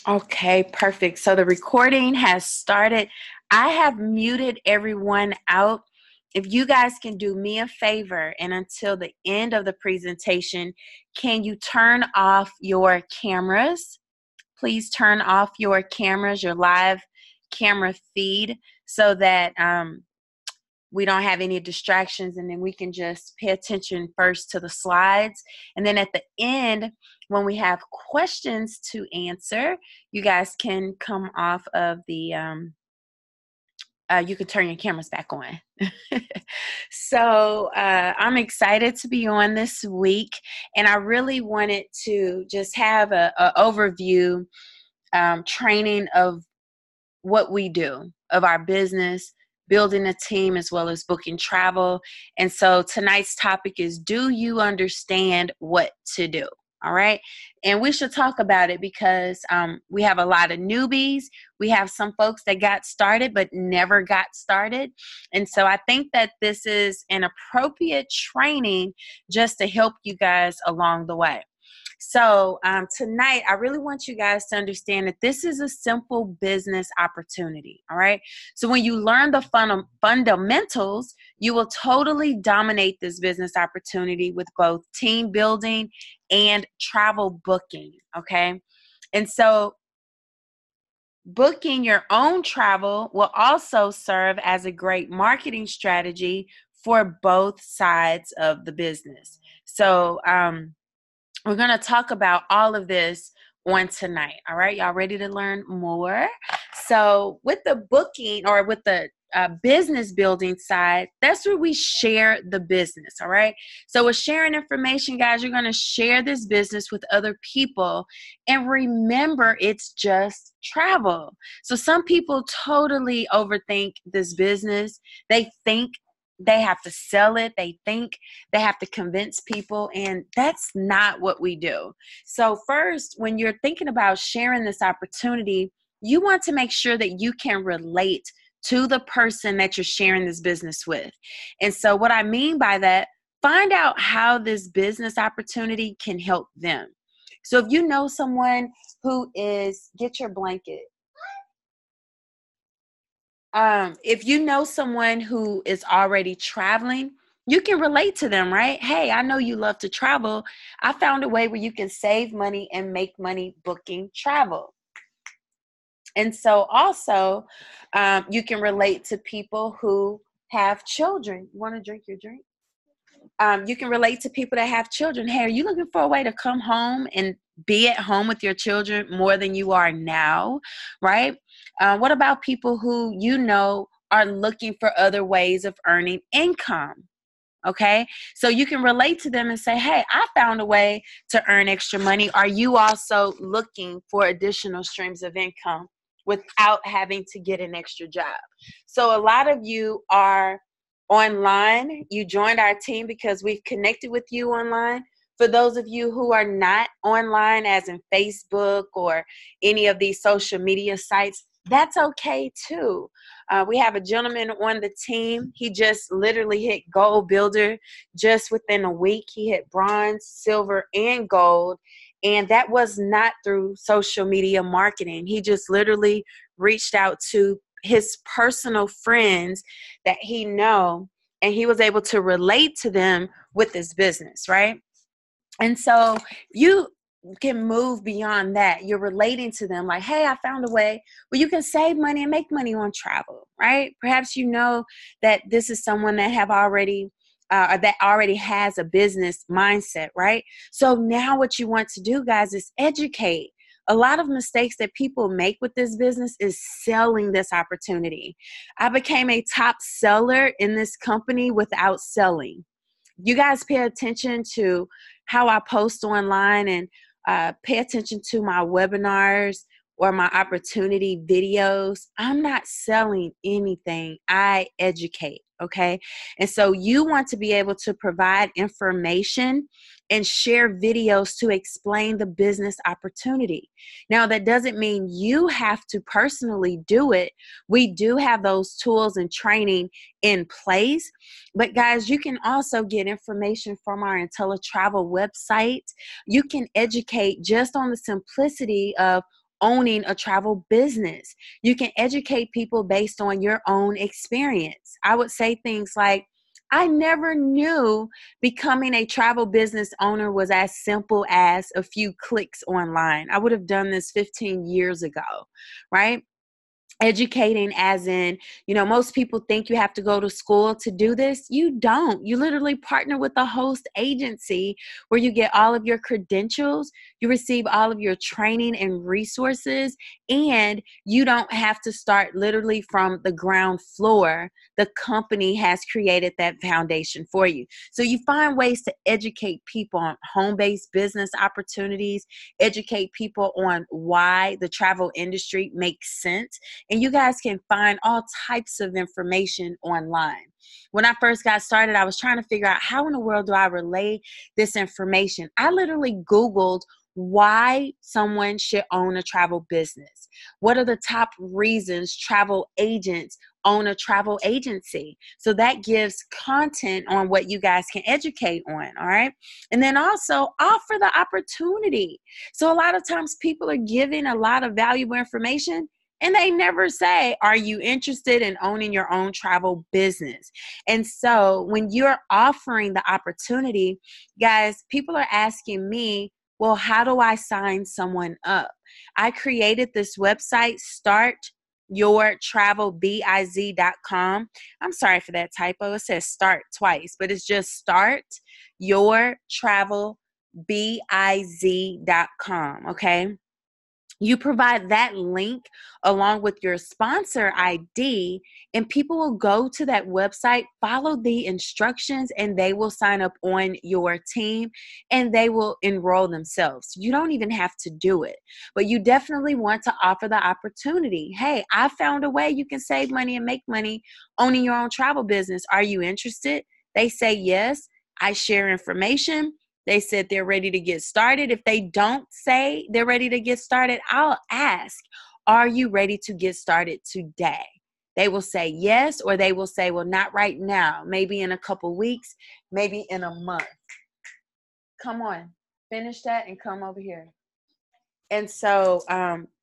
Okay, perfect. So the recording has started. I have muted everyone out. If you guys can do me a favor and until the end of the presentation, can you turn off your cameras? Please turn off your cameras, your live camera feed, so that we don't have any distractions, and then we can just pay attention first to the slides. And then at the end, when we have questions to answer, you guys can come off of the you can turn your cameras back on. So I'm excited to be on this week, and I really wanted to just have a overview training of what we do, of our business, building a team, as well as booking travel. And so tonight's topic is, do you understand what to do? All right. And we should talk about it because we have a lot of newbies. We have some folks that got started but never got started. And so I think that this is an appropriate training just to help you guys along the way. So tonight, I really want you guys to understand that this is a simple business opportunity. All right. So when you learn the fundamentals, you will totally dominate this business opportunity with both team building and travel booking. Okay. And so booking your own travel will also serve as a great marketing strategy for both sides of the business. So, we're going to talk about all of this on tonight. All right. Y'all ready to learn more? So with the booking or with the business building side, that's where we share the business. All right. So with sharing information, guys, you're going to share this business with other people. And remember, it's just travel. So some people totally overthink this business. They think they have to sell it. They think they have to convince people, and that's not what we do. So first, when you're thinking about sharing this opportunity, you want to make sure that you can relate to the person that you're sharing this business with. And so what I mean by that, find out how this business opportunity can help them. So if you know someone who is, get your blanket. If you know someone who is already traveling, you can relate to them, right? Hey, I know you love to travel. I found a way where you can save money and make money booking travel. And so also, you can relate to people who have children. You want to drink your drink? You can relate to people that have children. Hey, are you looking for a way to come home and be at home with your children more than you are now, right? What about people who you know are looking for other ways of earning income? Okay, so you can relate to them and say, hey, I found a way to earn extra money. Are you also looking for additional streams of income without having to get an extra job? So a lot of you are online. You joined our team because we've connected with you online. For those of you who are not online, as in Facebook or any of these social media sites, that's okay too. We have a gentleman on the team. He just literally hit gold builder just within a week. He hit bronze, silver, and gold. And that was not through social media marketing. He just literally reached out to his personal friends that he know, and he was able to relate to them with his business, right? And so you can move beyond that. You're relating to them like, hey, I found a way where you can save money and make money on travel, right? Perhaps you know that this is someone that have already or that already has a business mindset, right? So now what you want to do, guys, is educate. A lot of mistakes that people make with this business is selling this opportunity. I became a top seller in this company without selling. You guys pay attention to how I post online, and pay attention to my webinars or my opportunity videos. I'm not selling anything. I educate. Okay. And so you want to be able to provide information and share videos to explain the business opportunity. Now, that doesn't mean you have to personally do it. We do have those tools and training in place. But guys, you can also get information from our IntelliTravel website. You can educate just on the simplicity of owning a travel business. You can educate people based on your own experience. I would say things like, I never knew becoming a travel business owner was as simple as a few clicks online. I would have done this 15 years ago, right? Educating as in, most people think you have to go to school to do this. You don't. You literally partner with a host agency where you get all of your credentials, you receive all of your training and resources, and you don't have to start literally from the ground floor. The company has created that foundation for you. So you find ways to educate people on home-based business opportunities, educate people on why the travel industry makes sense. And you guys can find all types of information online. When I first got started, I was trying to figure out, how in the world do I relay this information? I literally Googled why someone should own a travel business. What are the top reasons travel agents own a travel agency? So that gives content on what you guys can educate on, all right? And then also offer the opportunity. So a lot of times people are giving a lot of valuable information, and they never say, are you interested in owning your own travel business? And so when you're offering the opportunity, guys, people are asking me, well, how do I sign someone up? I created this website, startyourtravelbiz.com. I'm sorry for that typo. It says start twice, but it's just startyourtravelbiz.com, okay? You provide that link along with your sponsor ID, and people will go to that website, follow the instructions, and they will sign up on your team and they will enroll themselves. You don't even have to do it, but you definitely want to offer the opportunity. Hey, I found a way you can save money and make money owning your own travel business. Are you interested? They say yes. I share information. They said they're ready to get started. If they don't say they're ready to get started, I'll ask, are you ready to get started today? They will say yes, or they will say, well, not right now, maybe in a couple weeks, maybe in a month. Come on, finish that and come over here. And so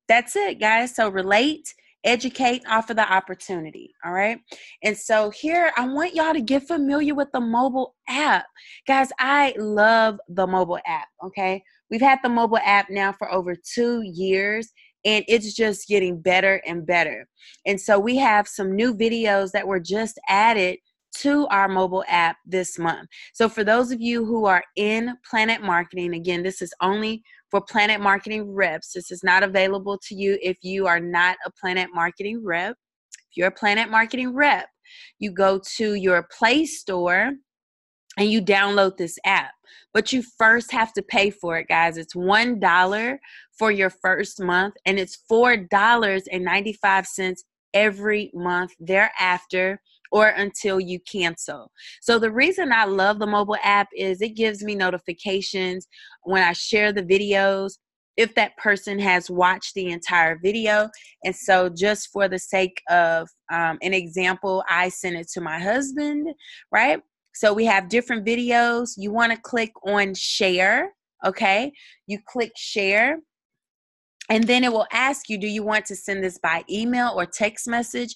that's it, guys. So relate, educate, offer the opportunity. All right. And so here, I want y'all to get familiar with the mobile app. Guys, I love the mobile app. Okay. We've had the mobile app now for over 2 years, and it's just getting better and better. And so we have some new videos that were just added to our mobile app this month. So for those of you who are in Planet Marketing, again, this is only for Planet Marketing reps. This is not available to you if you are not a Planet Marketing rep. If you're a Planet Marketing rep, you go to your Play Store and you download this app. But you first have to pay for it, guys. It's $1 for your first month, and it's $4.95 every month thereafter, or until you cancel. So the reason I love the mobile app is it gives me notifications when I share the videos, if that person has watched the entire video. And so just for the sake of an example, I sent it to my husband, right? So we have different videos. You want to click on share, okay? You click share, and then it will ask you, do you want to send this by email or text message?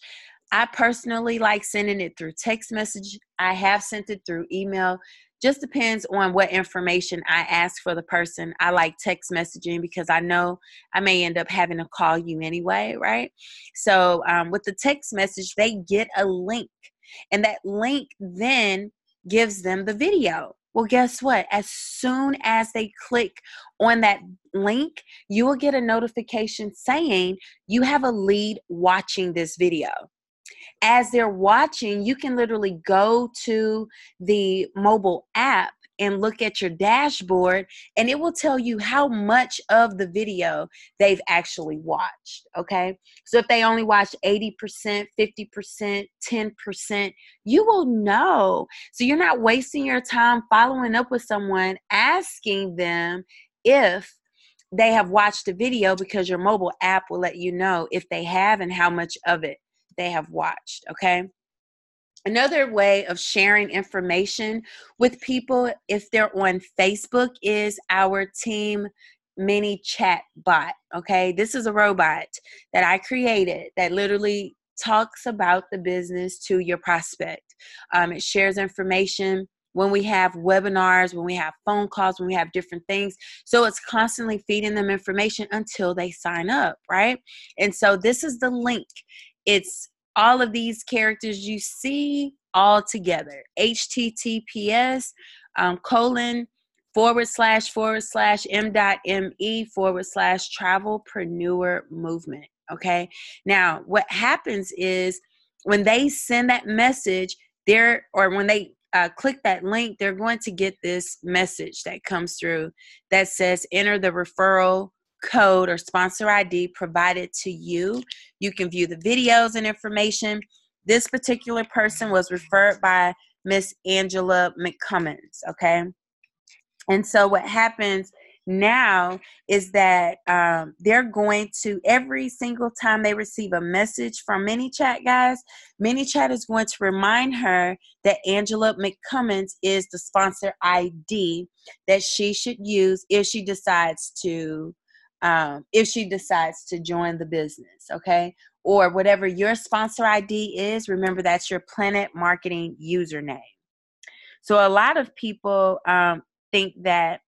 I personally like sending it through text message. I have sent it through email. Just depends on what information I ask for the person. I like text messaging because I know I may end up having to call you anyway, right? So with the text message, they get a link, and that link then gives them the video. Well, guess what? As soon as they click on that link, you will get a notification saying you have a lead watching this video. As they're watching, you can literally go to the mobile app and look at your dashboard, and it will tell you how much of the video they've actually watched, okay? So if they only watched 80%, 50%, 10%, you will know. So you're not wasting your time following up with someone, asking them if they have watched the video, because your mobile app will let you know if they have and how much of it they have watched, okay? Another way of sharing information with people, if they're on Facebook, is our team mini chat bot. Okay. This is a robot that I created that literally talks about the business to your prospect. It shares information when we have webinars, when we have phone calls, when we have different things. So it's constantly feeding them information until they sign up, right? And so this is the link. It's all of these characters you see all together. HTTPS colon /m.me/travelpreneur movement. Okay. Now, what happens is when they send that message, when they click that link, they're going to get this message that comes through that says enter the referral code or sponsor ID provided to you. You can view the videos and information. This particular person was referred by Miss Angela McCummins. Okay. And so what happens now is that they're going to, every single time they receive a message from ManyChat, guys, ManyChat is going to remind her that Angela McCummins is the sponsor ID that she should use if she decides to join the business, okay? Or whatever your sponsor ID is, remember that's your Planet Marketing username. So a lot of people think that,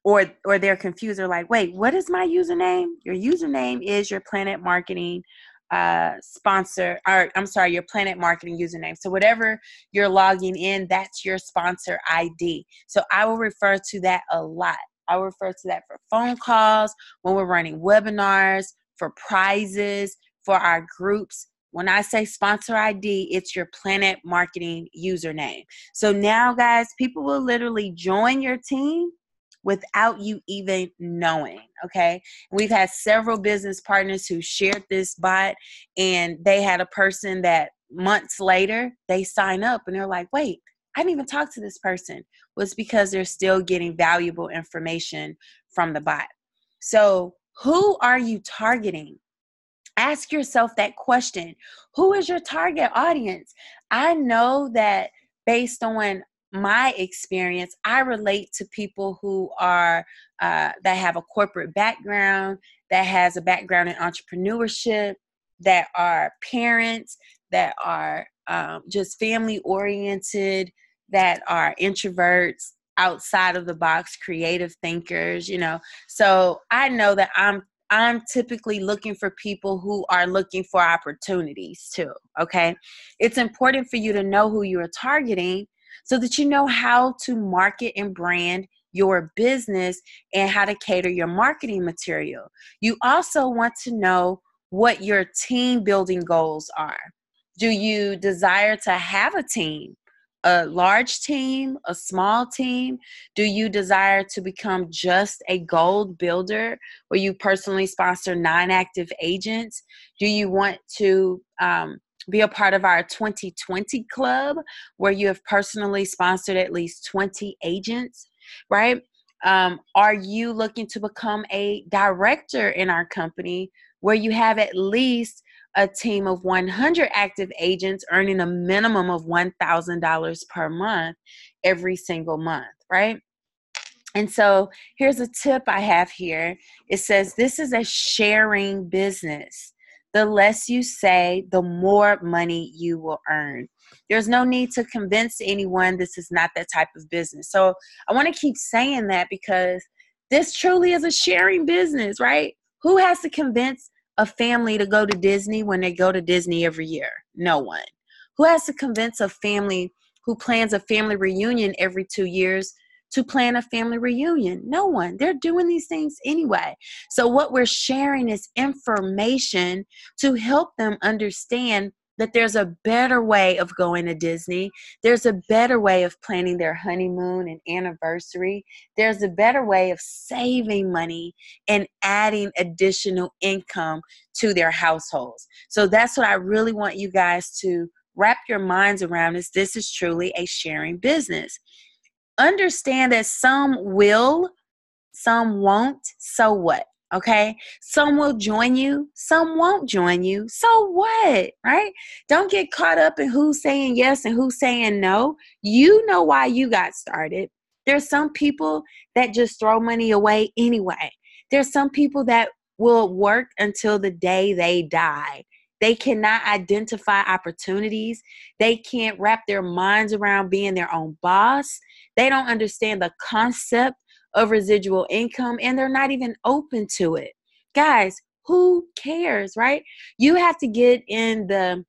or they're confused. They're like, wait, what is my username? Your username is your Planet Marketing your Planet Marketing username. So whatever you're logging in, that's your sponsor ID. So I will refer to that a lot. I will refer to that for phone calls, when we're running webinars, for prizes, for our groups. When I say sponsor ID, it's your Planet Marketing username. So now, guys, people will literally join your team without you even knowing, okay? We've had several business partners who shared this bot, and they had a person that months later, they sign up and they're like, wait, I didn't even talk to this person. Well, it's because they're still getting valuable information from the bot. So who are you targeting? Ask yourself that question. Who is your target audience? I know that based on my experience, I relate to people who are that have a corporate background, that has a background in entrepreneurship, that are parents, that are just family oriented, that are introverts, outside of the box, creative thinkers, you know. So I know that I'm typically looking for people who are looking for opportunities too, okay? It's important for you to know who you are targeting so that you know how to market and brand your business and how to cater your marketing material. You also want to know what your team building goals are. Do you desire to have a team? A large team, a small team? Do you desire to become just a gold builder where you personally sponsor 9 active agents? Do you want to be a part of our 2020 club where you have personally sponsored at least 20 agents, right? Are you looking to become a director in our company where you have at least a team of 100 active agents earning a minimum of $1,000 per month every single month, right? And so here's a tip I have here. It says, this is a sharing business. The less you say, the more money you will earn. There's no need to convince anyone this is not that type of business. So I want to keep saying that because this truly is a sharing business, right? Who has to convince a family to go to Disney when they go to Disney every year? No one. Who has to convince a family who plans a family reunion every 2 years to plan a family reunion? No one. They're doing these things anyway. So what we're sharing is information to help them understand that there's a better way of going to Disney. There's a better way of planning their honeymoon and anniversary. There's a better way of saving money and adding additional income to their households. So that's what I really want you guys to wrap your minds around, is this is truly a sharing business. Understand that some will, some won't, so what? Okay, some will join you, some won't join you. So what, right? Don't get caught up in who's saying yes and who's saying no. You know why you got started. There's some people that just throw money away anyway. There's some people that will work until the day they die. They cannot identify opportunities. They can't wrap their minds around being their own boss. They don't understand the concept of residual income, and they're not even open to it. Guys, who cares, right? You have to get in the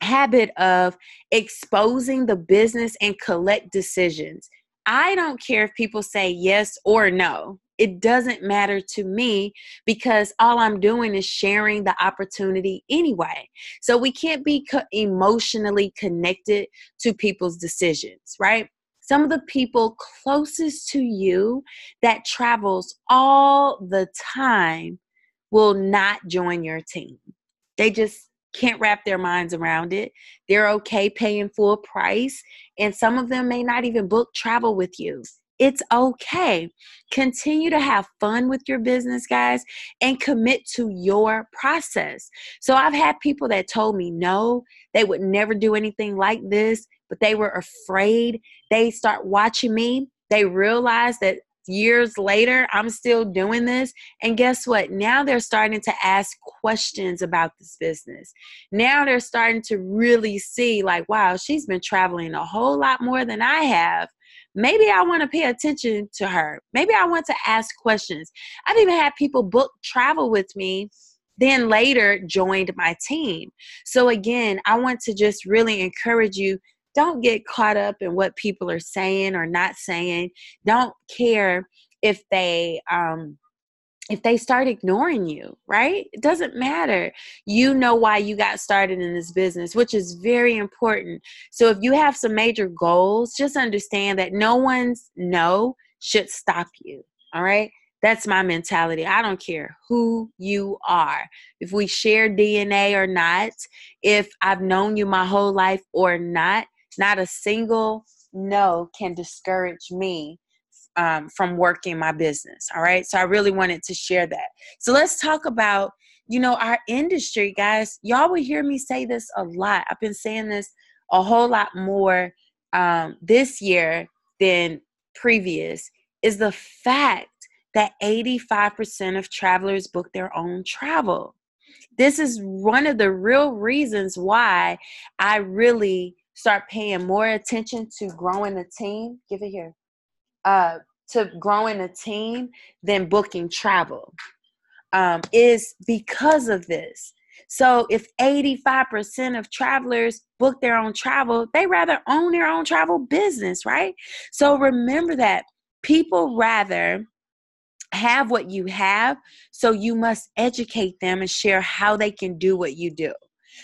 habit of exposing the business and collect decisions. I don't care if people say yes or no. It doesn't matter to me because all I'm doing is sharing the opportunity anyway. So we can't be emotionally connected to people's decisions, right? Some of the people closest to you that travels all the time will not join your team. They just can't wrap their minds around it. They're okay paying full price, and some of them may not even book travel with you. It's okay. Continue to have fun with your business, guys, and commit to your process. So I've had people that told me no, they would never do anything like this, but they were afraid. They start watching me. They realize that years later, I'm still doing this. And guess what? Now they're starting to ask questions about this business. Now they're starting to really see, like, wow, she's been traveling a whole lot more than I have. Maybe I want to pay attention to her. Maybe I want to ask questions. I've even had people book travel with me, then later joined my team. So again, I want to just really encourage you. Don't get caught up in what people are saying or not saying. Don't care if they start ignoring you, right? It doesn't matter. You know why you got started in this business, which is very important. So if you have some major goals, just understand that no one's no should stop you, all right? That's my mentality. I don't care who you are. If we share DNA or not, if I've known you my whole life or not a single no can discourage me from working my business. All right. So I really wanted to share that. So let's talk about, our industry, guys. Y'all will hear me say this a lot. I've been saying this a whole lot more this year than previous, is the fact that 85% of travelers book their own travel. This is one of the real reasons why I really start paying more attention to growing a team. Give it here. To growing a team than booking travel is because of this. So if 85% of travelers book their own travel, they rather own their own travel business, right? So remember that people rather have what you have, so you must educate them and share how they can do what you do.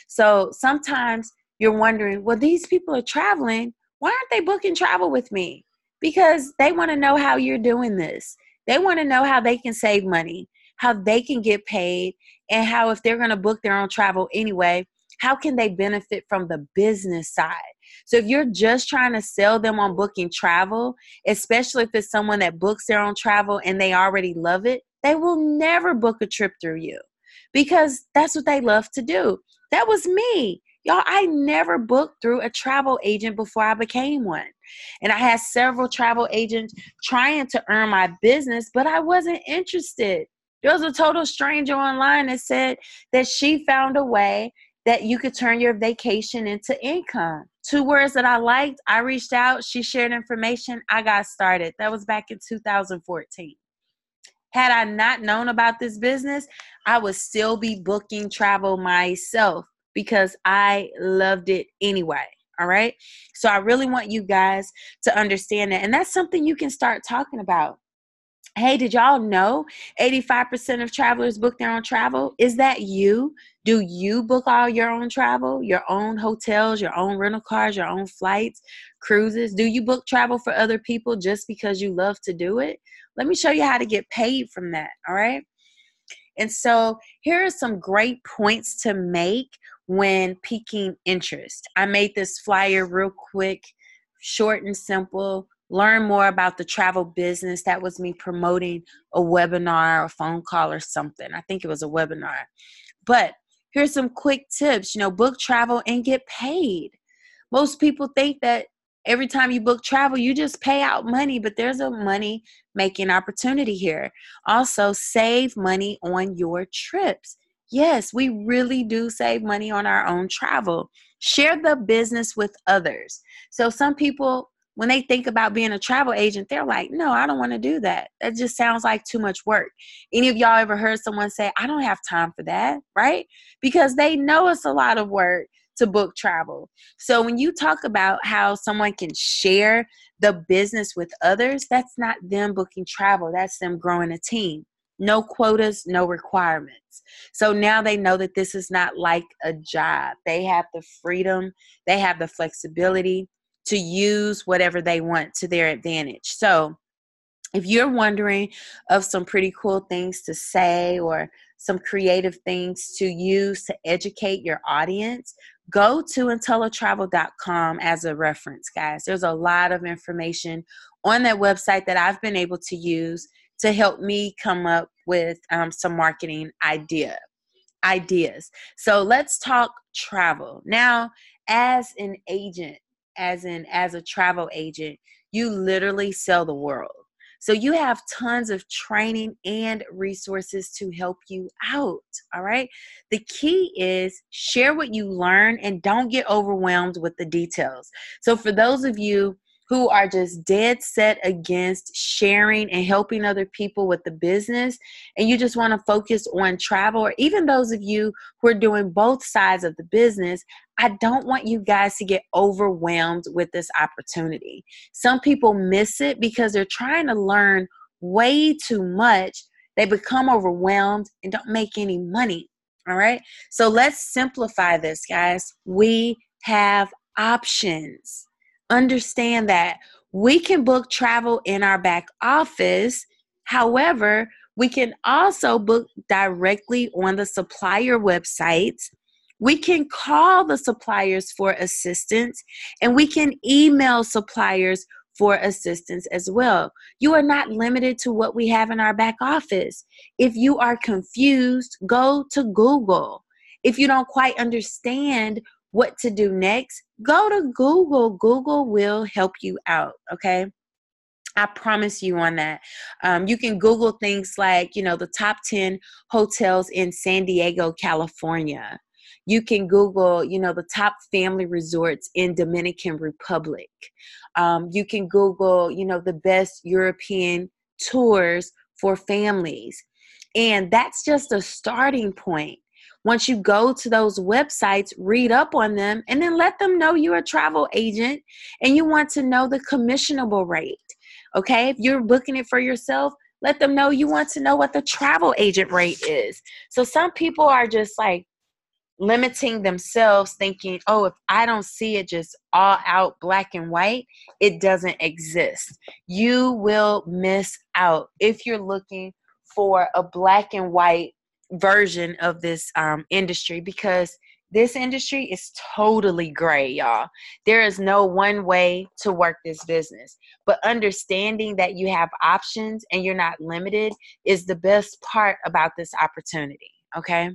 So sometimes you're wondering, well, these people are traveling. Why aren't they booking travel with me? Because they want to know how you're doing this. They want to know how they can save money, how they can get paid, and how if they're going to book their own travel anyway, how can they benefit from the business side? So if you're just trying to sell them on booking travel, especially if it's someone that books their own travel and they already love it, they will never book a trip through you because that's what they love to do. That was me. Y'all, I never booked through a travel agent before I became one. And I had several travel agents trying to earn my business, but I wasn't interested. There was a total stranger online that said that she found a way that you could turn your vacation into income. 2 words that I liked. I reached out. She shared information. I got started. That was back in 2014. Had I not known about this business, I would still be booking travel myself because I loved it anyway. All right. So I really want you guys to understand that. And that's something you can start talking about. Hey, did y'all know 85% of travelers book their own travel? Is that you? Do you book all your own travel, your own hotels, your own rental cars, your own flights, cruises? Do you book travel for other people just because you love to do it? Let me show you how to get paid from that, all right? And so here are some great points to make when piquing interest. I made this flyer real quick, short and simple. Learn more about the travel business. That was me promoting a webinar or a phone call or something. I think it was a webinar. But here's some quick tips. Book travel and get paid. Most people think that Every time you book travel, you just pay out money, but there's a money making opportunity here. Also, save money on your trips. Yes, we really do save money on our own travel. Share the business with others. So some people, when they think about being a travel agent, they're like, no, I don't want to do that. That just sounds like too much work. Any of y'all ever heard someone say, I don't have time for that, right? Because they know it's a lot of work to book travel. So when you talk about how someone can share the business with others, that's not them booking travel. That's them growing a team. No quotas, no requirements. So now they know that this is not like a job. They have the freedom, they have the flexibility to use whatever they want to their advantage. So if you're wondering of some pretty cool things to say or some creative things to use to educate your audience, go to IntelliTravel.com as a reference, guys. There's a lot of information on that website that I've been able to use to help me come up with some marketing ideas. So let's talk travel. Now, as an agent, as a travel agent, you literally sell the world. So you have tons of training and resources to help you out, all right? The key is share what you learn and don't get overwhelmed with the details. So for those of you who are just dead set against sharing and helping other people with the business, and you just want to focus on travel, or even those of you who are doing both sides of the business, I don't want you guys to get overwhelmed with this opportunity. Some people miss it because they're trying to learn way too much. They become overwhelmed and don't make any money. All right. So let's simplify this, guys. We have options. Understand that we can book travel in our back office. However, we can also book directly on the supplier websites. We can call the suppliers for assistance, and we can email suppliers for assistance as well. You are not limited to what we have in our back office. If you are confused, go to Google. If you don't quite understand what to do next, go to Google. Google will help you out, okay? I promise you on that. You can Google things like, the top 10 hotels in San Diego, California. You can Google, the top family resorts in Dominican Republic. You can Google, the best European tours for families. And that's just a starting point. Once you go to those websites, read up on them, and then let them know you're a travel agent and you want to know the commissionable rate. Okay, if you're booking it for yourself, let them know you want to know what the travel agent rate is. So some people are just like limiting themselves, thinking, oh, if I don't see it just all out black and white, it doesn't exist. You will miss out if you're looking for a black and white version of this industry, because this industry is totally gray, y'all. There is no one way to work this business, but understanding that you have options and you're not limited is the best part about this opportunity, okay?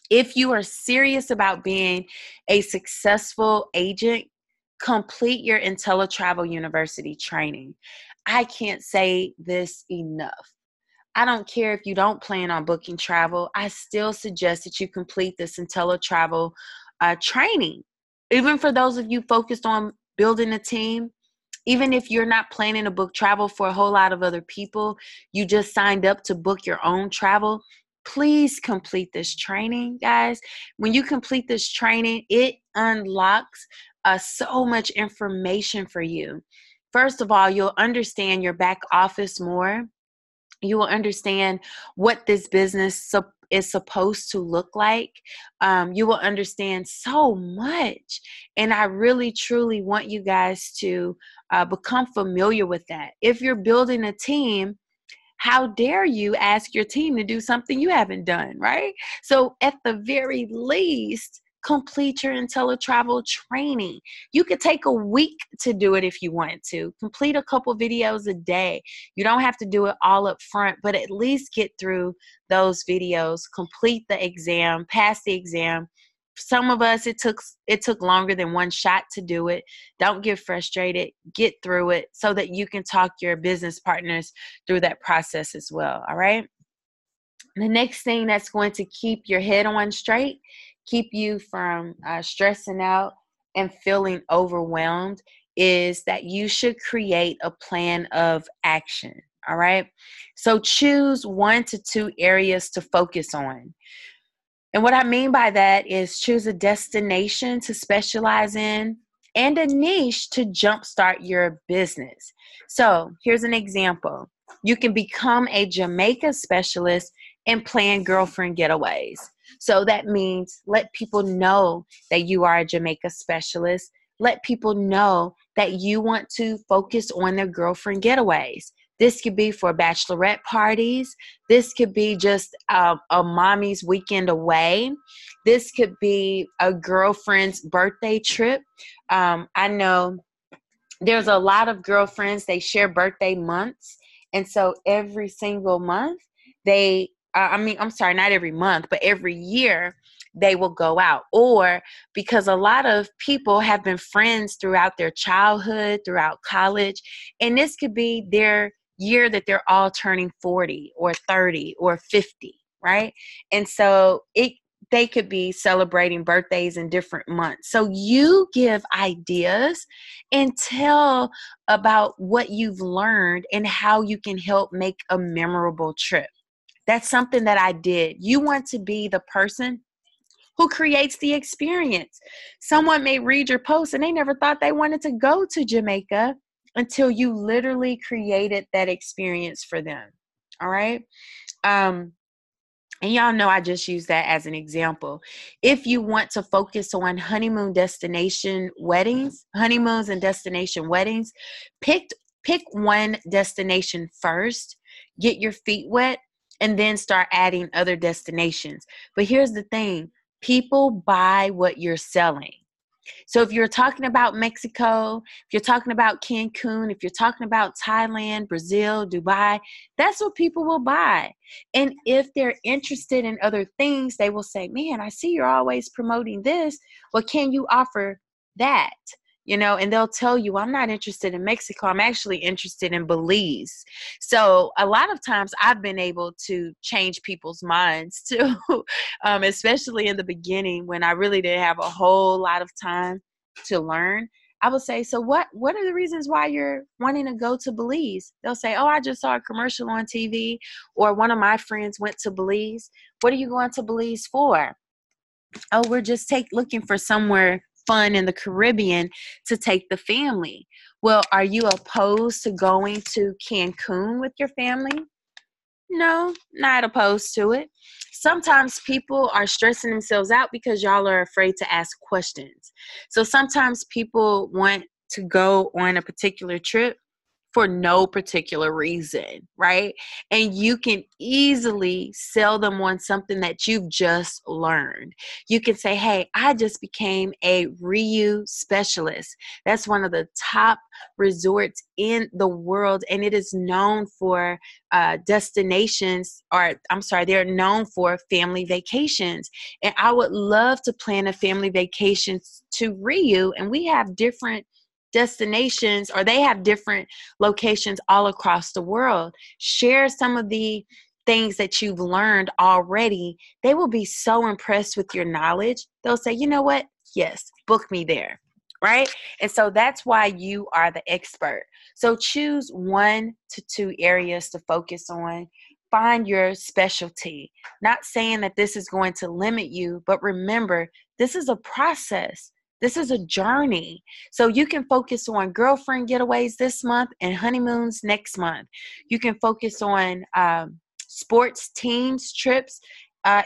If you are serious about being a successful agent, complete your IntelliTravel University training. I can't say this enough. I don't care if you don't plan on booking travel. I still suggest that you complete this IntelliTravel training. Even for those of you focused on building a team, even if you're not planning to book travel for a whole lot of other people, you just signed up to book your own travel, please complete this training, guys. When you complete this training, it unlocks so much information for you. First of all, you'll understand your back office more. You will understand what this business is supposed to look like. You will understand so much. And I really, truly want you guys to become familiar with that. If you're building a team, how dare you ask your team to do something you haven't done, right? So at the very least, complete your IntelliTravel training. You could take a week to do it if you want to. Complete a couple videos a day. You don't have to do it all up front, but at least get through those videos, complete the exam, pass the exam, Some of us, it took longer than one shot to do it. Don't get frustrated. Get through it so that you can talk your business partners through that process as well. All right. The next thing that's going to keep your head on straight, keep you from stressing out and feeling overwhelmed, is that you should create a plan of action. All right. So choose 1 to 2 areas to focus on. And what I mean by that is choose a destination to specialize in and a niche to jumpstart your business. So here's an example. You can become a Jamaica specialist and plan girlfriend getaways. So that means let people know that you are a Jamaica specialist. Let people know that you want to focus on their girlfriend getaways. This could be for bachelorette parties. This could be just a mommy's weekend away. This could be a girlfriend's birthday trip. I know there's a lot of girlfriends, they share birthday months. And so every single month, I'm sorry, not every month, but every year, they will go out. Or because a lot of people have been friends throughout their childhood, throughout college, and this could be their year that they're all turning 40 or 30 or 50, right? And so they could be celebrating birthdays in different months. So you give ideas and tell about what you've learned and how you can help make a memorable trip. That's something that I did. You want to be the person who creates the experience. Someone may read your post and they never thought they wanted to go to Jamaica until you literally created that experience for them. All right. And y'all know I just use that as an example. If you want to focus on honeymoons and destination weddings, pick one destination first, get your feet wet, and then start adding other destinations. But here's the thing, people buy what you're selling. So if you're talking about Mexico, if you're talking about Cancun, if you're talking about Thailand, Brazil, Dubai, that's what people will buy. And if they're interested in other things, they will say, man, I see you're always promoting this. Well, can you offer that? And they'll tell you, I'm not interested in Mexico. I'm actually interested in Belize. So a lot of times I've been able to change people's minds too, especially in the beginning when I really didn't have a whole lot of time to learn. I would say, so what are the reasons why you're wanting to go to Belize? They'll say, oh, I just saw a commercial on TV, or one of my friends went to Belize. What are you going to Belize for? Oh, we're just looking for somewhere fun in the Caribbean to take the family. Well, are you opposed to going to Cancun with your family? No, not opposed to it. Sometimes people are stressing themselves out because y'all are afraid to ask questions. So sometimes people want to go on a particular trip for no particular reason, right? And you can easily sell them on something that you've just learned. You can say, hey, I just became a RIU specialist. That's one of the top resorts in the world, and it is known for they're known for family vacations. And I would love to plan a family vacation to RIU, and we have different destinations, or they have different locations all across the world. Share some of the things that you've learned already. They will be so impressed with your knowledge. They'll say, you know what? Yes, book me there. Right? And so that's why you are the expert. So choose 1 to 2 areas to focus on. Find your specialty. Not saying that this is going to limit you, but remember, this is a process. This is a journey. So you can focus on girlfriend getaways this month and honeymoons next month. You can focus on sports teams trips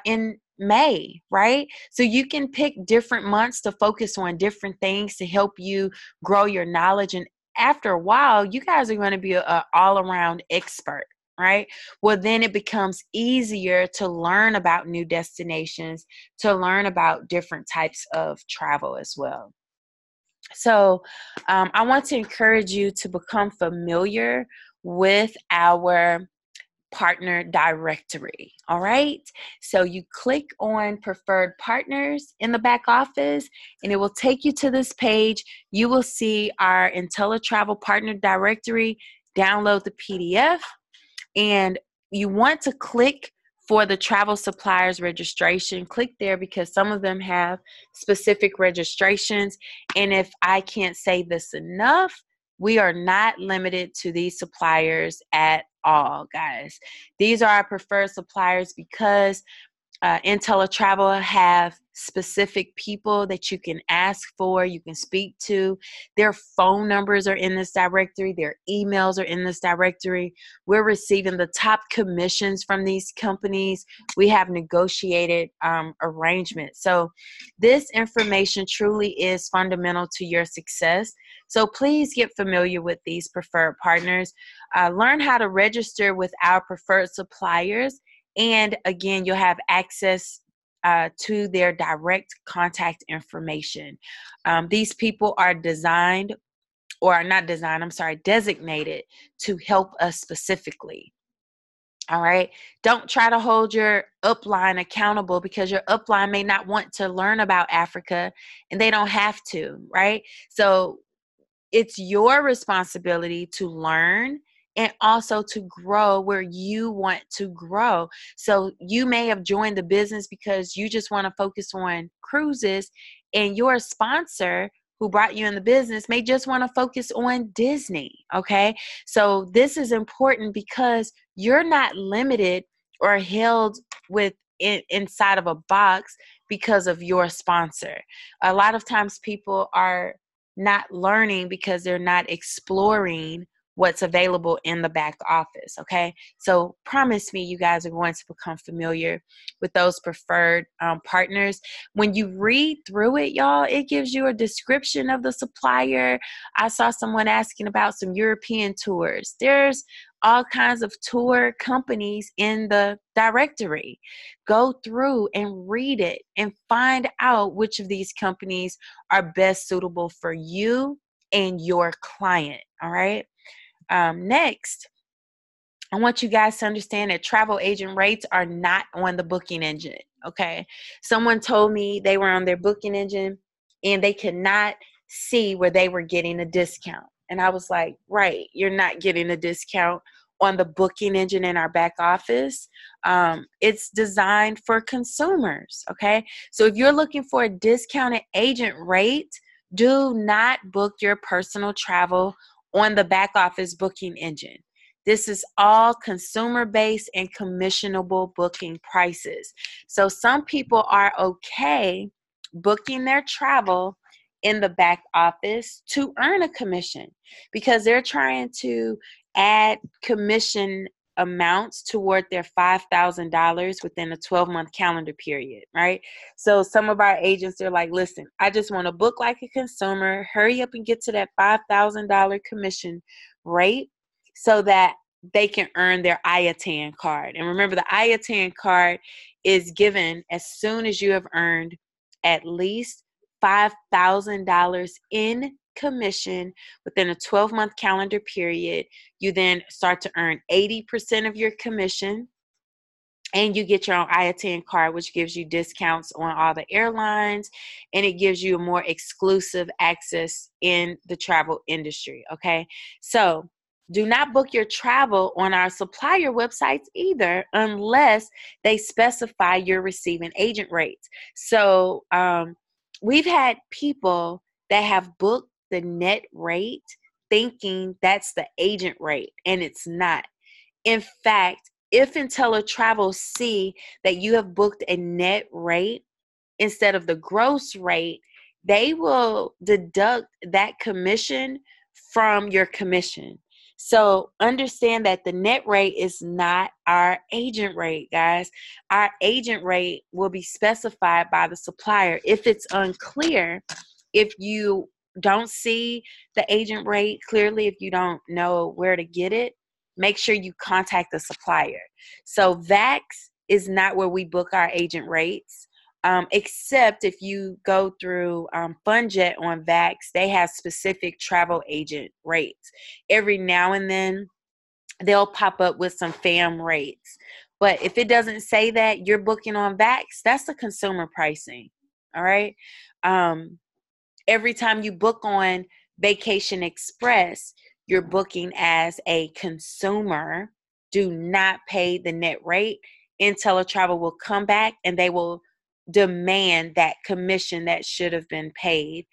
in May, right? So you can pick different months to focus on different things to help you grow your knowledge. And after a while, you guys are going to be an all-around expert. Right? Well, then it becomes easier to learn about new destinations, to learn about different types of travel as well. So I want to encourage you to become familiar with our partner directory. All right. So you click on preferred partners in the back office, and it will take you to this page. You will see our IntelliTravel partner directory. Download the PDF, and you want to click for the travel suppliers registration. Click there because some of them have specific registrations. And if I can't say this enough, we are not limited to these suppliers at all, guys. These are our preferred suppliers because IntelliTravel have specific people that you can ask for, you can speak to. Their phone numbers are in this directory. Their emails are in this directory. We're receiving the top commissions from these companies. We have negotiated arrangements. So this information truly is fundamental to your success. So please get familiar with these preferred partners. Learn how to register with our preferred suppliers. And again, you'll have access to their direct contact information. These people are designated to help us specifically. All right. Don't try to hold your upline accountable because your upline may not want to learn about Africa and they don't have to, right? So it's your responsibility to learn and also to grow where you want to grow. So you may have joined the business because you just want to focus on cruises, and your sponsor who brought you in the business may just want to focus on Disney. Okay. So this is important because you're not limited or held inside of a box because of your sponsor. A lot of times people are not learning because they're not exploring what's available in the back office. Okay. So promise me you guys are going to become familiar with those preferred partners. When you read through it, y'all, it gives you a description of the supplier. I saw someone asking about some European tours. There's all kinds of tour companies in the directory. Go through and read it and find out which of these companies are best suitable for you and your client. All right. Next, I want you guys to understand that travel agent rates are not on the booking engine. Okay. Someone told me they were on their booking engine and they could not see where they were getting a discount. And I was like, right, you're not getting a discount on the booking engine in our back office. It's designed for consumers. Okay. So if you're looking for a discounted agent rate, do not book your personal travel on the back office booking engine. This is all consumer-based and commissionable booking prices. So some people are okay booking their travel in the back office to earn a commission because they're trying to add commission amounts toward their $5,000 within a 12-month calendar period, right? So some of our agents, they're like, listen, I just want to book like a consumer, hurry up and get to that $5,000 commission rate so that they can earn their IATAN card. And remember, the IATAN card is given as soon as you have earned at least $5,000 in commission within a 12-month calendar period. You then start to earn 80% of your commission, and you get your own IATAN card, which gives you discounts on all the airlines, and it gives you a more exclusive access in the travel industry. Okay, so do not book your travel on our supplier websites either unless they specify you're receiving agent rates. So we've had people that have booked the net rate thinking that's the agent rate, and it's not. In fact, if IntelliTravel see that you have booked a net rate instead of the gross rate, they will deduct that commission from your commission. So understand that the net rate is not our agent rate, guys. Our agent rate will be specified by the supplier. If it's unclear, if you don't see the agent rate clearly, if you don't know where to get it, make sure you contact the supplier. So VAX is not where we book our agent rates, except if you go through FunJet on VAX, they have specific travel agent rates. Every now and then, they'll pop up with some FAM rates. But if it doesn't say that you're booking on Vax, that's the consumer pricing. All right. Um, every time you book on Vacation Express, you're booking as a consumer. Do not pay the net rate. IntelliTravel will come back and they will demand that commission that should have been paid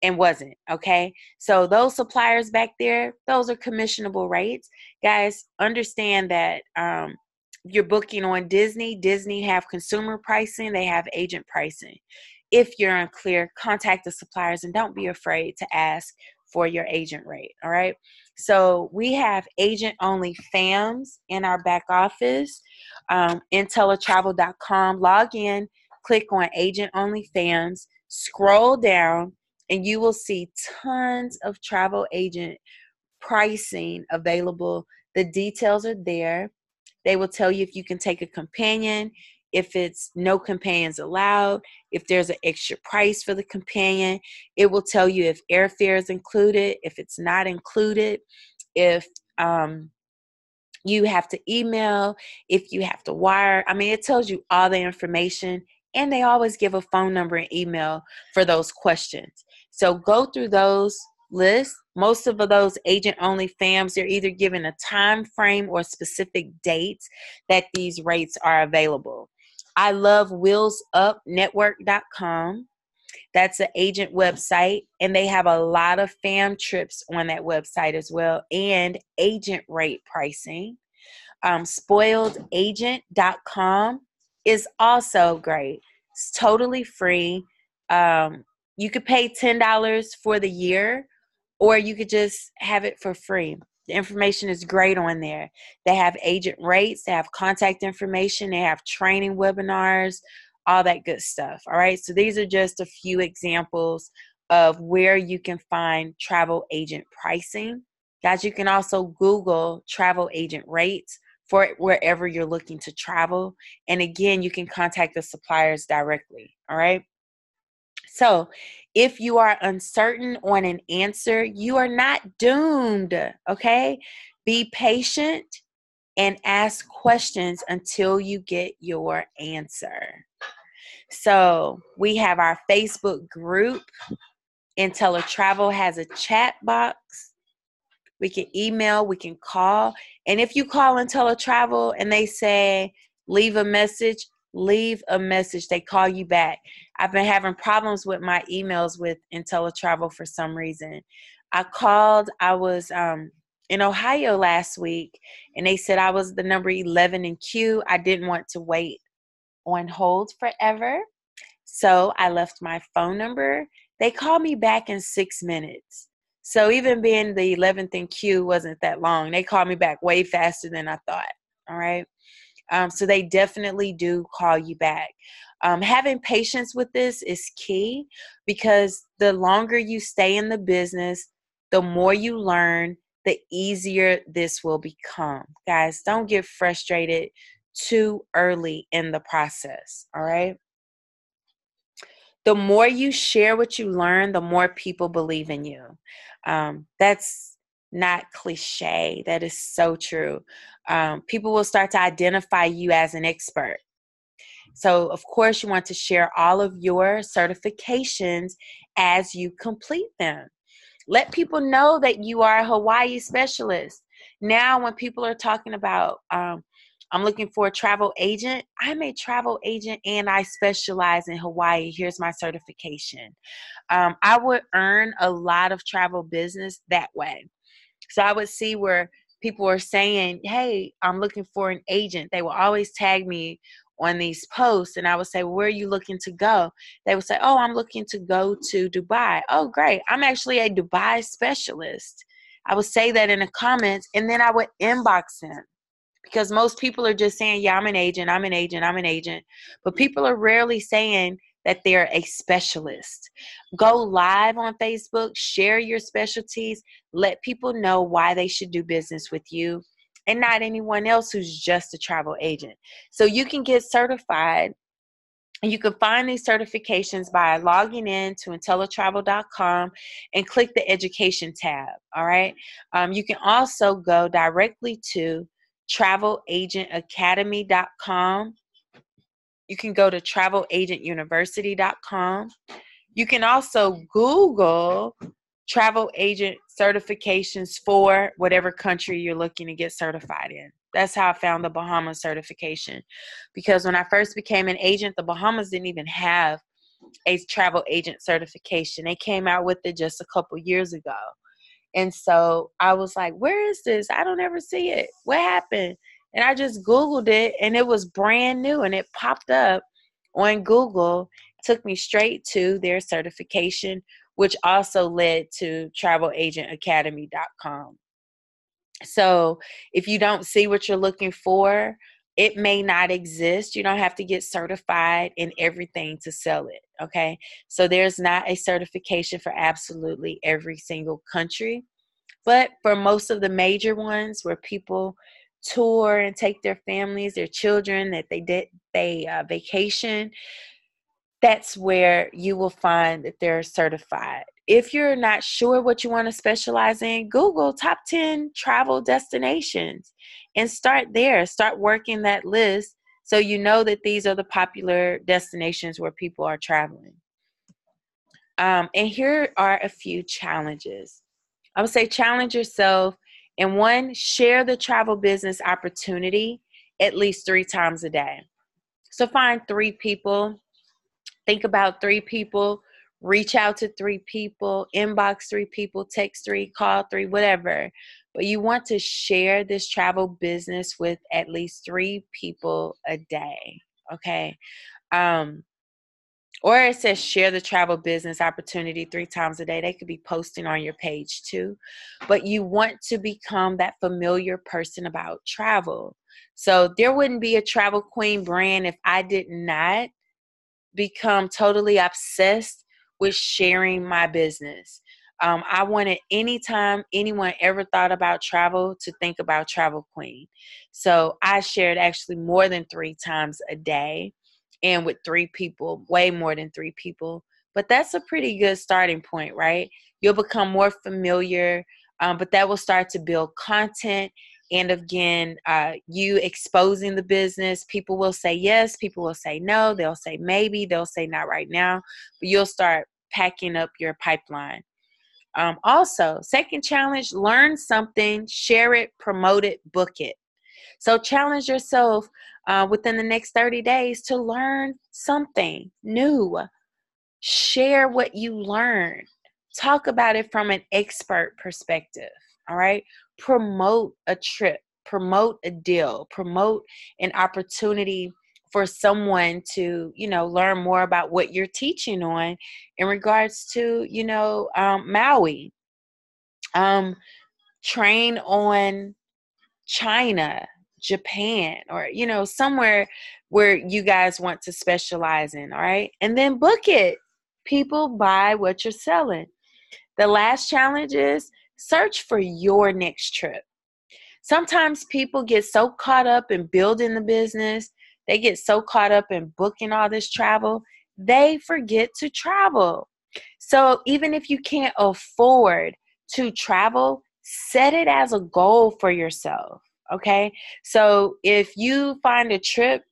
and wasn't. Okay. So those suppliers back there, those are commissionable rates. Guys, understand that you're booking on Disney have consumer pricing, they have agent pricing. If you're unclear, contact the suppliers and don't be afraid to ask for your agent rate. All right. So we have agent only FAMs in our back office. IntelliTravel.com. Log in, click on agent only FAMs, scroll down, and you will see tons of travel agent pricing available. The details are there. They will tell you if you can take a companion, if it's no companions allowed, if there's an extra price for the companion. It will tell you if airfare is included, if it's not included, if you have to email, if you have to wire. I mean, it tells you all the information, and they always give a phone number and email for those questions. So go through those lists. Most of those agent only FAMs, they're either given a time frame or specific dates that these rates are available. I love wheelsupnetwork.com. That's an agent website, and they have a lot of FAM trips on that website as well, and agent rate pricing. Spoiledagent.com is also great. It's totally free. You could pay $10 for the year, or you could just have it for free. The information is great on there. They have agent rates, they have contact information, they have training webinars, all that good stuff. All right. So these are just a few examples of where you can find travel agent pricing. Guys, you can also Google travel agent rates for wherever you're looking to travel. And again, you can contact the suppliers directly. All right. So if you are uncertain on an answer, you are not doomed. Okay. Be patient and ask questions until you get your answer. So we have our Facebook group. IntelliTravel has a chat box. We can email, we can call. And if you call IntelliTravel and they say, leave a message, leave a message. They call you back. I've been having problems with my emails with IntelliTravel for some reason. I was in Ohio last week, and they said I was the number 11 in queue. I didn't want to wait on hold forever. So I left my phone number. They called me back in 6 minutes. So even being the 11th in queue wasn't that long. They called me back way faster than I thought. All right. So they definitely do call you back. Having patience with this is key, because the longer you stay in the business, the more you learn, the easier this will become. Guys, don't get frustrated too early in the process. All right. The more you share what you learn, the more people believe in you. That's not cliche. That is so true. People will start to identify you as an expert. So, of course, you want to share all of your certifications as you complete them. Let people know that you are a Hawaii specialist. Now, when people are talking about, I'm looking for a travel agent, I'm a travel agent and I specialize in Hawaii. Here's my certification. I would earn a lot of travel business that way. So I would see where people are saying, hey, I'm looking for an agent. They will always tag me on these posts, and I would say, where are you looking to go? They would say, oh, I'm looking to go to Dubai. Oh, great. I'm actually a Dubai specialist. I would say that in the comments, and then I would inbox them, because most people are just saying, yeah, I'm an agent, I'm an agent, I'm an agent. But people are rarely saying that they're a specialist. Go live on Facebook, share your specialties, let people know why they should do business with you and not anyone else who's just a travel agent. So you can get certified And you can find these certifications by logging in to IntelliTravel.com and click the education tab. All right. You can also go directly to TravelAgentAcademy.com. You can go to TravelAgentUniversity.com. You can also Google travel agent certifications for whatever country you're looking to get certified in. That's how I found the Bahamas certification. Because when I first became an agent, the Bahamas didn't even have a travel agent certification. They came out with it just a couple years ago. And so I was like, where is this? I don't ever see it. What happened? And I just Googled it, and it was brand new, and it popped up on Google, took me straight to their certification, which also led to TravelAgentAcademy.com. So if you don't see what you're looking for, it may not exist. You don't have to get certified in everything to sell it. Okay. So there's not a certification for absolutely every single country. But for most of the major ones where people tour and take their families, their children, that they vacation, that's where you will find that they're certified. If you're not sure what you want to specialize in, Google top 10 travel destinations and start there. Start working that list so you know that these are the popular destinations where people are traveling. And here are a few challenges. I would say challenge yourself, and one, share the travel business opportunity at least 3 times a day. So find 3 people. Think about 3 people, reach out to 3 people, inbox 3 people, text 3, call 3, whatever. But you want to share this travel business with at least 3 people a day, okay? Or it says share the travel business opportunity 3 times a day. They could be posting on your page too. But you want to become that familiar person about travel. So there wouldn't be a Travel Queen brand if I did not become totally obsessed with sharing my business. I wanted anytime anyone ever thought about travel to think about Travel Queen. So I shared actually more than 3 times a day and with 3 people, way more than 3 people. But that's a pretty good starting point, right? You'll become more familiar, but that will start to build content. And again, you exposing the business, people will say yes, people will say no, they'll say maybe, they'll say not right now, but you'll start packing up your pipeline. Also, second challenge, learn something, share it, promote it, book it. So challenge yourself within the next 30 days to learn something new. Share what you learned. Talk about it from an expert perspective. All right. Promote a trip, promote a deal, promote an opportunity for someone to, learn more about what you're teaching on in regards to, Maui. Train on China, Japan, or, somewhere where you guys want to specialize in. All right. And then book it. People buy what you're selling. The last challenge is search for your next trip. Sometimes people get so caught up in building the business, they get so caught up in booking all this travel, they forget to travel. So even if you can't afford to travel, set it as a goal for yourself. Okay. So if you find a trip,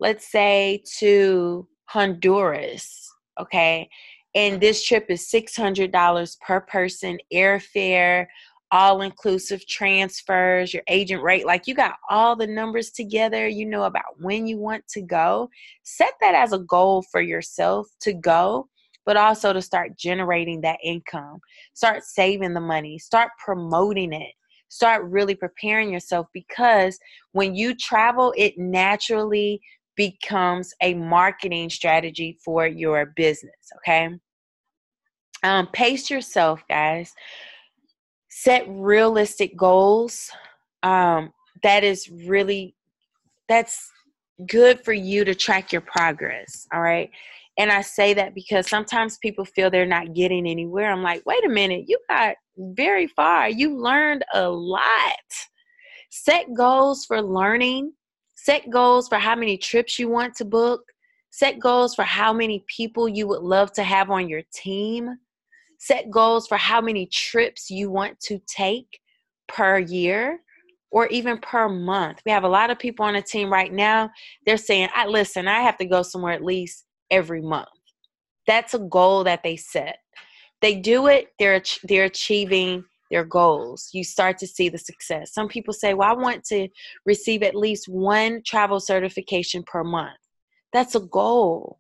let's say to Honduras, okay, and this trip is $600 per person, airfare, all inclusive transfers, your agent rate, like you got all the numbers together, you know about when you want to go. Set that as a goal for yourself to go, but also to start generating that income. Start saving the money, start promoting it. Start really preparing yourself, because when you travel, it naturally becomes a marketing strategy for your business. Okay. Pace yourself, guys. Set realistic goals. That's good for you to track your progress. All right. And I say that because sometimes people feel they're not getting anywhere. I'm like, wait a minute, you got very far. You learned a lot. Set goals for learning. Set goals for how many trips you want to book. Set goals for how many people you would love to have on your team. Set goals for how many trips you want to take per year or even per month. We have a lot of people on the team right now. They're saying, listen, I have to go somewhere at least every month. That's a goal that they set. They do it, they're achieving their goals. You start to see the success. Some people say, well, I want to receive at least one travel certification per month. That's a goal.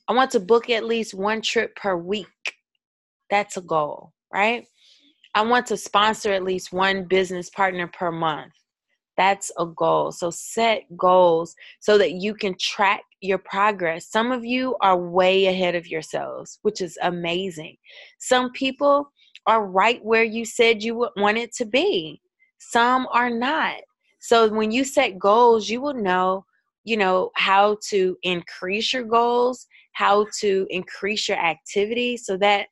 I want to book at least one trip per week. That's a goal, right? I want to sponsor at least one business partner per month. That's a goal. So set goals so that you can track your progress. Some of you are way ahead of yourselves, which is amazing. Some people are right where you said you wanted to be. Some are not. So when you set goals, you will know, how to increase your goals, how to increase your activity. So that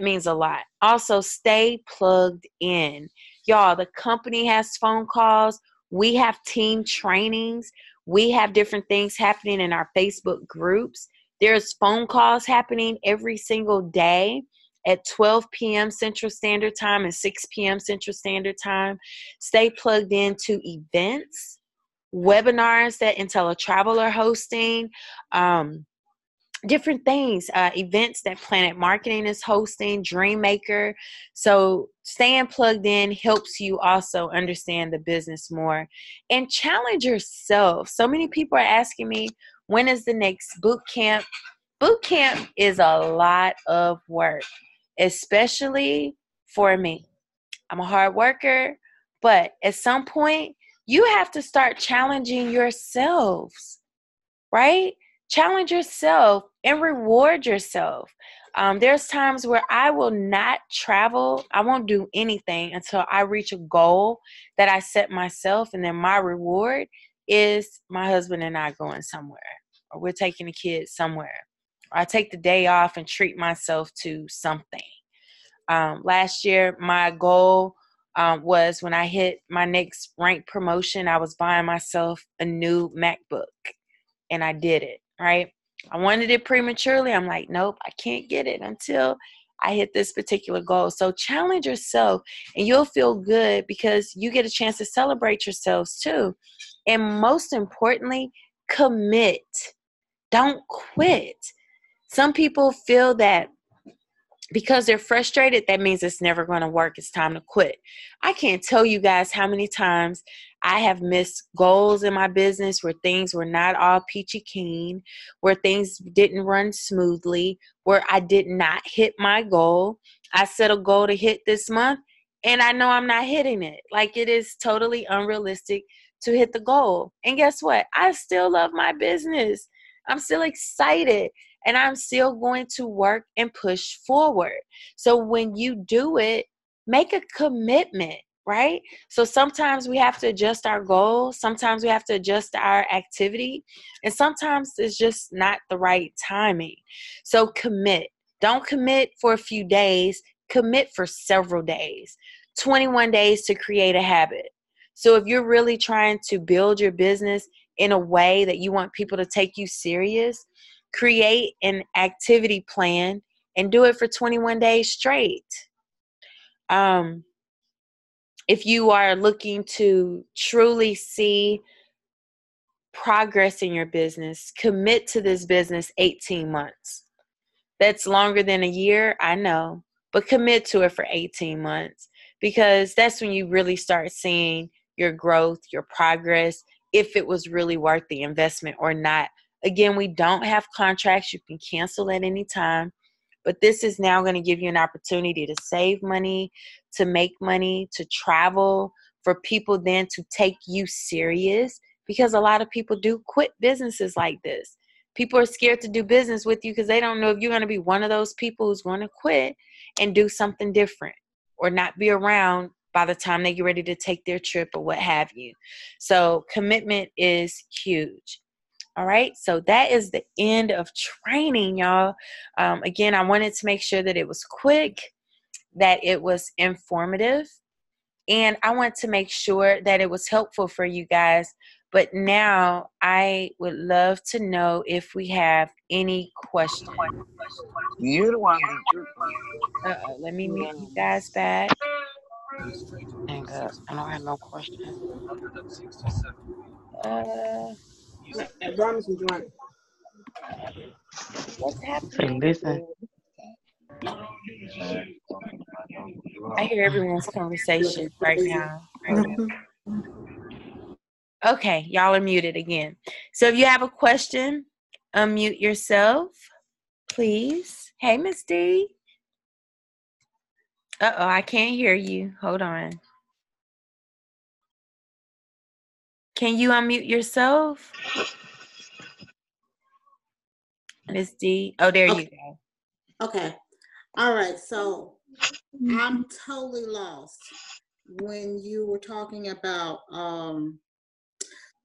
means a lot. Also, stay plugged in. Y'all, the company has phone calls. We have team trainings. We have different things happening in our Facebook groups. There's phone calls happening every single day at 12 p.m. Central Standard Time and 6 p.m. Central Standard Time. Stay plugged into events, webinars that IntelliTravel are hosting, different things, events that Planet Marketing is hosting, Dreammaker. So staying plugged in helps you also understand the business more and challenge yourself. So many people are asking me, when is the next boot camp? Boot camp is a lot of work, especially for me. I'm a hard worker, but at some point you have to start challenging yourselves, right? Challenge yourself and reward yourself. There's times where I will not travel. I won't do anything until I reach a goal that I set myself. And then my reward is my husband and I going somewhere, or we're taking the kids somewhere. Or I take the day off and treat myself to something. Last year, my goal was when I hit my next rank promotion, I was buying myself a new MacBook. And I did it, right? I wanted it prematurely. I'm like, nope, I can't get it until I hit this particular goal. So challenge yourself and you'll feel good because you get a chance to celebrate yourselves too. And most importantly, commit. Don't quit. Some people feel that because they're frustrated, that means it's never going to work. It's time to quit. I can't tell you guys how many times I have missed goals in my business where things were not all peachy keen, where things didn't run smoothly, where I did not hit my goal. I set a goal to hit this month and I know I'm not hitting it. Like, it is totally unrealistic to hit the goal. And guess what? I still love my business. I'm still excited. And I'm still going to work and push forward. So when you do it, make a commitment, right? So sometimes we have to adjust our goals. Sometimes we have to adjust our activity. And sometimes it's just not the right timing. So commit. Don't commit for a few days. Commit for several days. 21 days to create a habit. So if you're really trying to build your business in a way that you want people to take you serious, create an activity plan and do it for 21 days straight. If you are looking to truly see progress in your business, commit to this business 18 months. That's longer than a year, I know, but commit to it for 18 months because that's when you really start seeing your growth, your progress, if it was really worth the investment or not. Again, we don't have contracts. You can cancel at any time. But this is now going to give you an opportunity to save money, to make money, to travel, for people then to take you serious. Because a lot of people do quit businesses like this. People are scared to do business with you because they don't know if you're going to be one of those people who's going to quit and do something different or not be around by the time they get ready to take their trip or what have you. So commitment is huge. All right. So that is the end of training, y'all. Again, I wanted to make sure that it was quick, that it was informative, and I want to make sure that it was helpful for you guys But now I would love to know if we have any questions. You're the one be tripping. Let me meet you guys back. Hang up. I don't have no question. What's Say, happening? listen. I hear everyone's conversation right now. Hold on. Okay, y'all are muted again. So if you have a question, unmute yourself, please. Hey, Miss D. Uh-oh, I can't hear you. Hold on. Can you unmute yourself? Miss D. Oh, there you go. Okay. All right. So I'm totally lost when you were talking about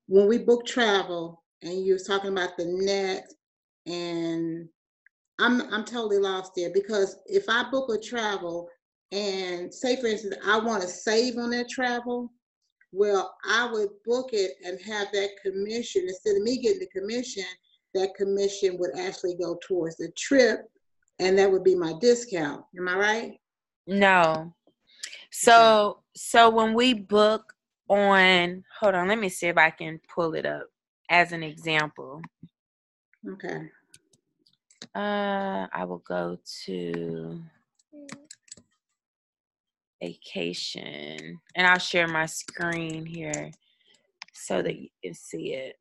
when we book travel and you were talking about the net, and I'm totally lost there, because if I book a travel and say, for instance, I want to save on that travel, well, I would book it and have that commission. Instead of me getting the commission, that commission would actually go towards the trip, and that would be my discount. Am I right? No. So when we book on, hold on, let me see if I can pull it up as an example. Okay. I will go to vacation, and I'll share my screen here so that you can see it.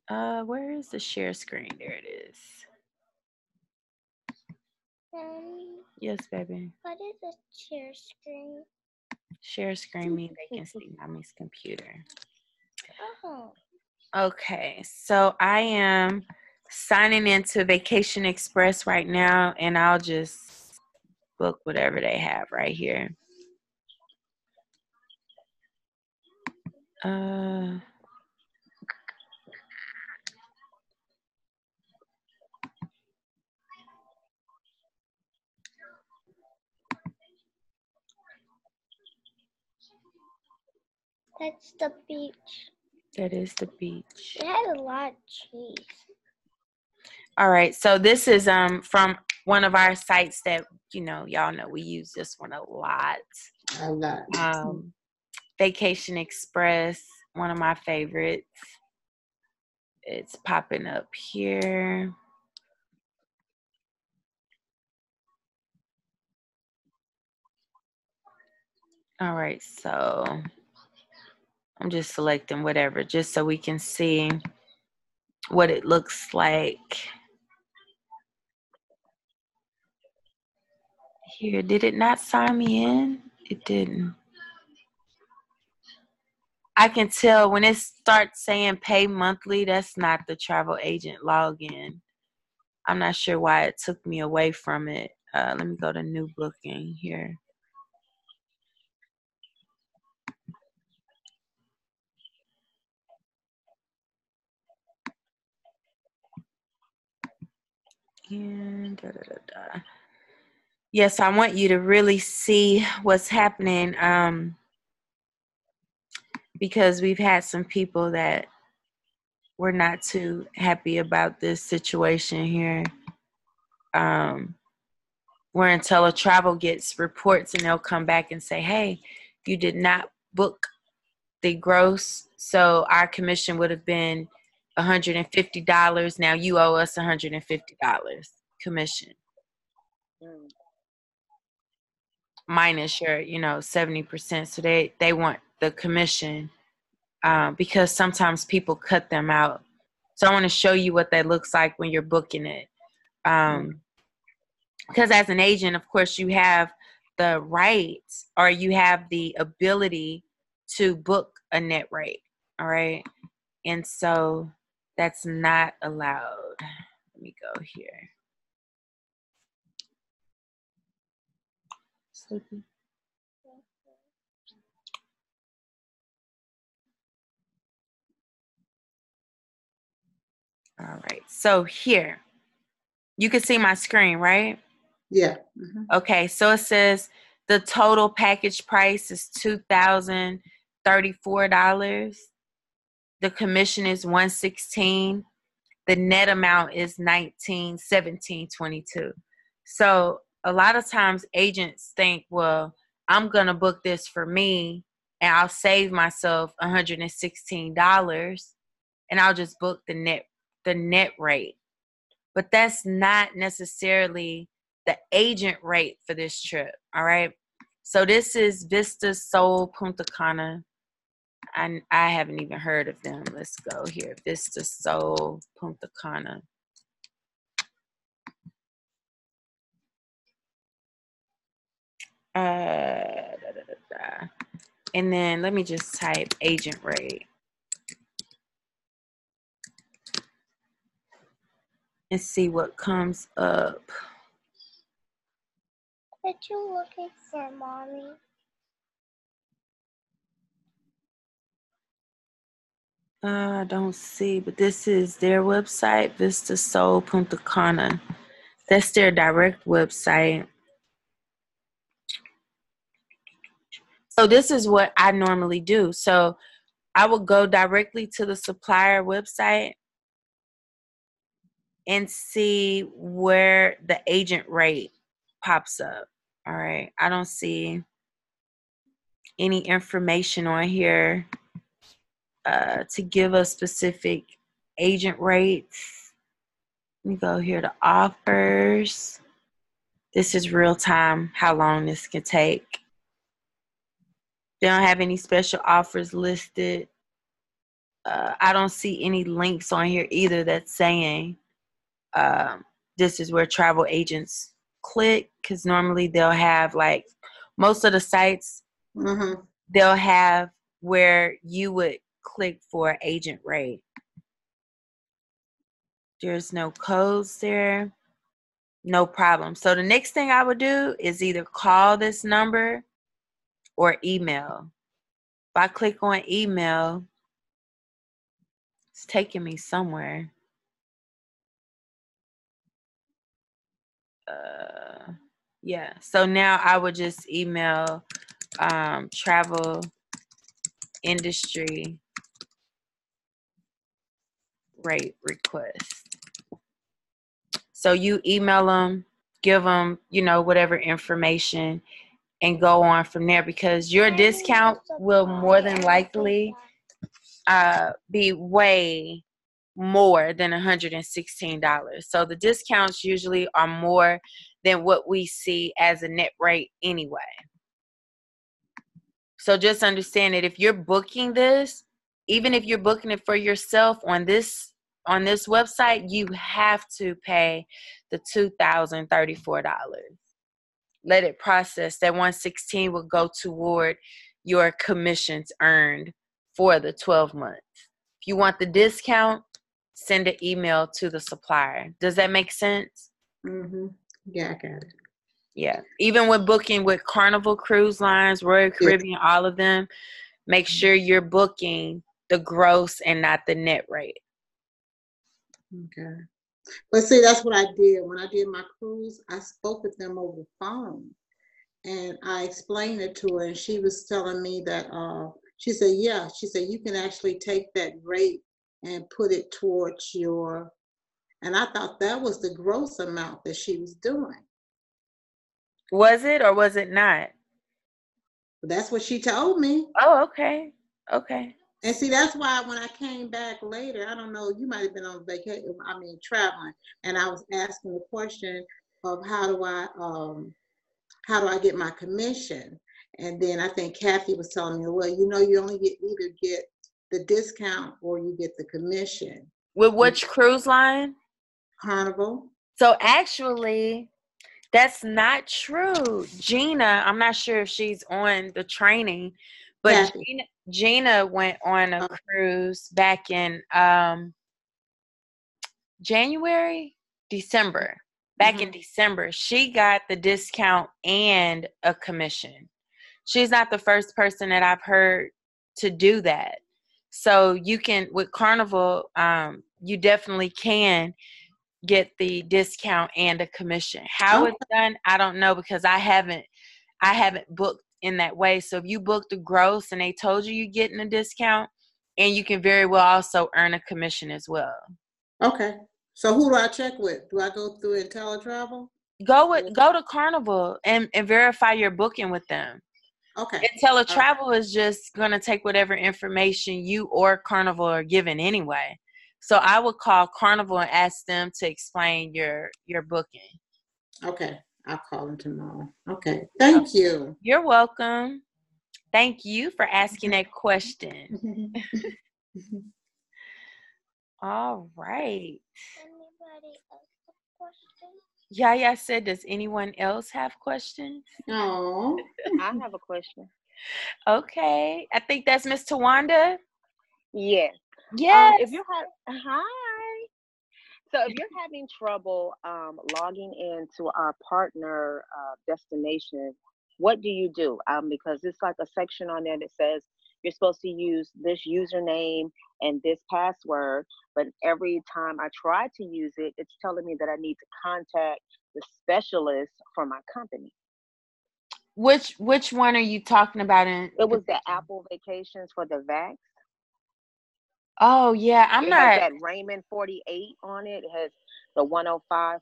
Where is the share screen? There it is. Yes, baby. What is a share screen? Share screen means they can see mommy's computer. Oh. Okay, so I am signing into Vacation Express right now, and I'll just book whatever they have right here. That's the beach. That is the beach. It had a lot of cheese. All right, so this is from one of our sites that, y'all know we use this one a lot. A lot. Vacation Express, one of my favorites. It's popping up here. All right, so I'm just selecting whatever just so we can see what it looks like. Here, did it not sign me in? It didn't. I can tell when it starts saying pay monthly, that's not the travel agent login. I'm not sure why it took me away from it. Let me go to new booking here. And Yes, I want you to really see what's happening, because we've had some people that were not too happy about this situation here. Where IntelliTravel gets reports and they'll come back and say, hey, you did not book the gross, so our commission would have been $150. Now you owe us $150 commission. Minus your, 70%. So they want the commission because sometimes people cut them out. So I want to show you what that looks like when you're booking it. Because as an agent, of course, you have the right, or you have the ability to book a net rate. All right. And so that's not allowed. Let me go here. Sleepy. All right. So here, you can see my screen, right? Yeah. Okay. So it says The total package price is $2,034. The commission is $116. The net amount is $1722. So a lot of times agents think, well, I'm gonna book this for me and I'll save myself $116 and I'll just book the net rate. But that's not necessarily the agent rate for this trip. All right. So this is Vista Sol Punta Cana. I haven't even heard of them. Let's go here. Vista Sol Punta Cana. And then let me just type agent rate and see what comes up. What you looking for, Mommy? I don't see, but this is their website, Vista Sol Punta Cana. That's their direct website. So this is what I normally do. So I would go directly to the supplier website and see where the agent rate pops up. All right. I don't see any information on here to give a specific agent rates. Let me go here to offers. This is real time, how long this can take. They don't have any special offers listed. I don't see any links on here either that's saying this is where travel agents click, because normally they'll have, like, most of the sites, they'll have where you would click for agent rate. There's no codes there. No problem. So the next thing I would do is either call this number or email. If I click on email, it's taking me somewhere. Yeah. So now I would just email travel industry rate request. So you email them, give them, whatever information, and go on from there, because your discount will more than likely be way more than $116. So the discounts usually are more than what we see as a net rate anyway. So just understand that if you're booking this, even if you're booking it for yourself on this website, you have to pay the $2,034. Let it process. That $116 will go toward your commissions earned for the 12 months. If you want the discount, send an email to the supplier. Does that make sense? Yeah, I got it. Yeah. Even with booking with Carnival Cruise Lines, Royal Caribbean, all of them, make sure you're booking the gross and not the net rate. Okay. But see, that's what I did. When I did my cruise, I spoke with them over the phone. And I explained it to her, and she was telling me that, she said, you can actually take that rate and put it towards your, and I thought that was the gross amount that she was doing. Was it or was it not? But that's what she told me. Oh, okay. Okay. And see, that's why when I came back later, I don't know, you might have been on vacation, traveling, and I was asking the question of how do I get my commission? And then I think Kathy was telling me, well, you only either get the discount or you get the commission. With which cruise line? Carnival. So actually, that's not true. Gina, I'm not sure if she's on the training, but Gina went on a cruise back in December. Back in December, she got the discount and a commission. She's not the first person that I've heard to do that. So you can, with Carnival, you definitely can get the discount and a commission. How it's done, I don't know, because I haven't I haven't booked in that way. So if you booked a gross and they told you you're getting a discount, and you can very well also earn a commission as well. Okay. So who do I check with? Do I go through IntelliTravel? Go to Carnival and verify your booking with them. Okay. IntelliTravel is just going to take whatever information you or Carnival are given anyway. So I would call Carnival and ask them to explain your booking. Okay. I'll call them tomorrow. Okay. Thank you. You're welcome. Thank you for asking that question. All right. Anybody else have questions? Yaya said, does anyone else have questions? Oh. I have a question. Okay. I think that's Miss Tawanda. Yes. Yes. If you're hi. So if you're having trouble logging into our partner destination, what do you do? Because it's like a section on there that says you're supposed to use this username and this password, but every time I try to use it, it's telling me that I need to contact the specialist for my company. Which one are you talking about? It was the Apple Vacations for the Vax. Oh yeah, I'm It not. has that Raymond 48 on it. It has the 105-482,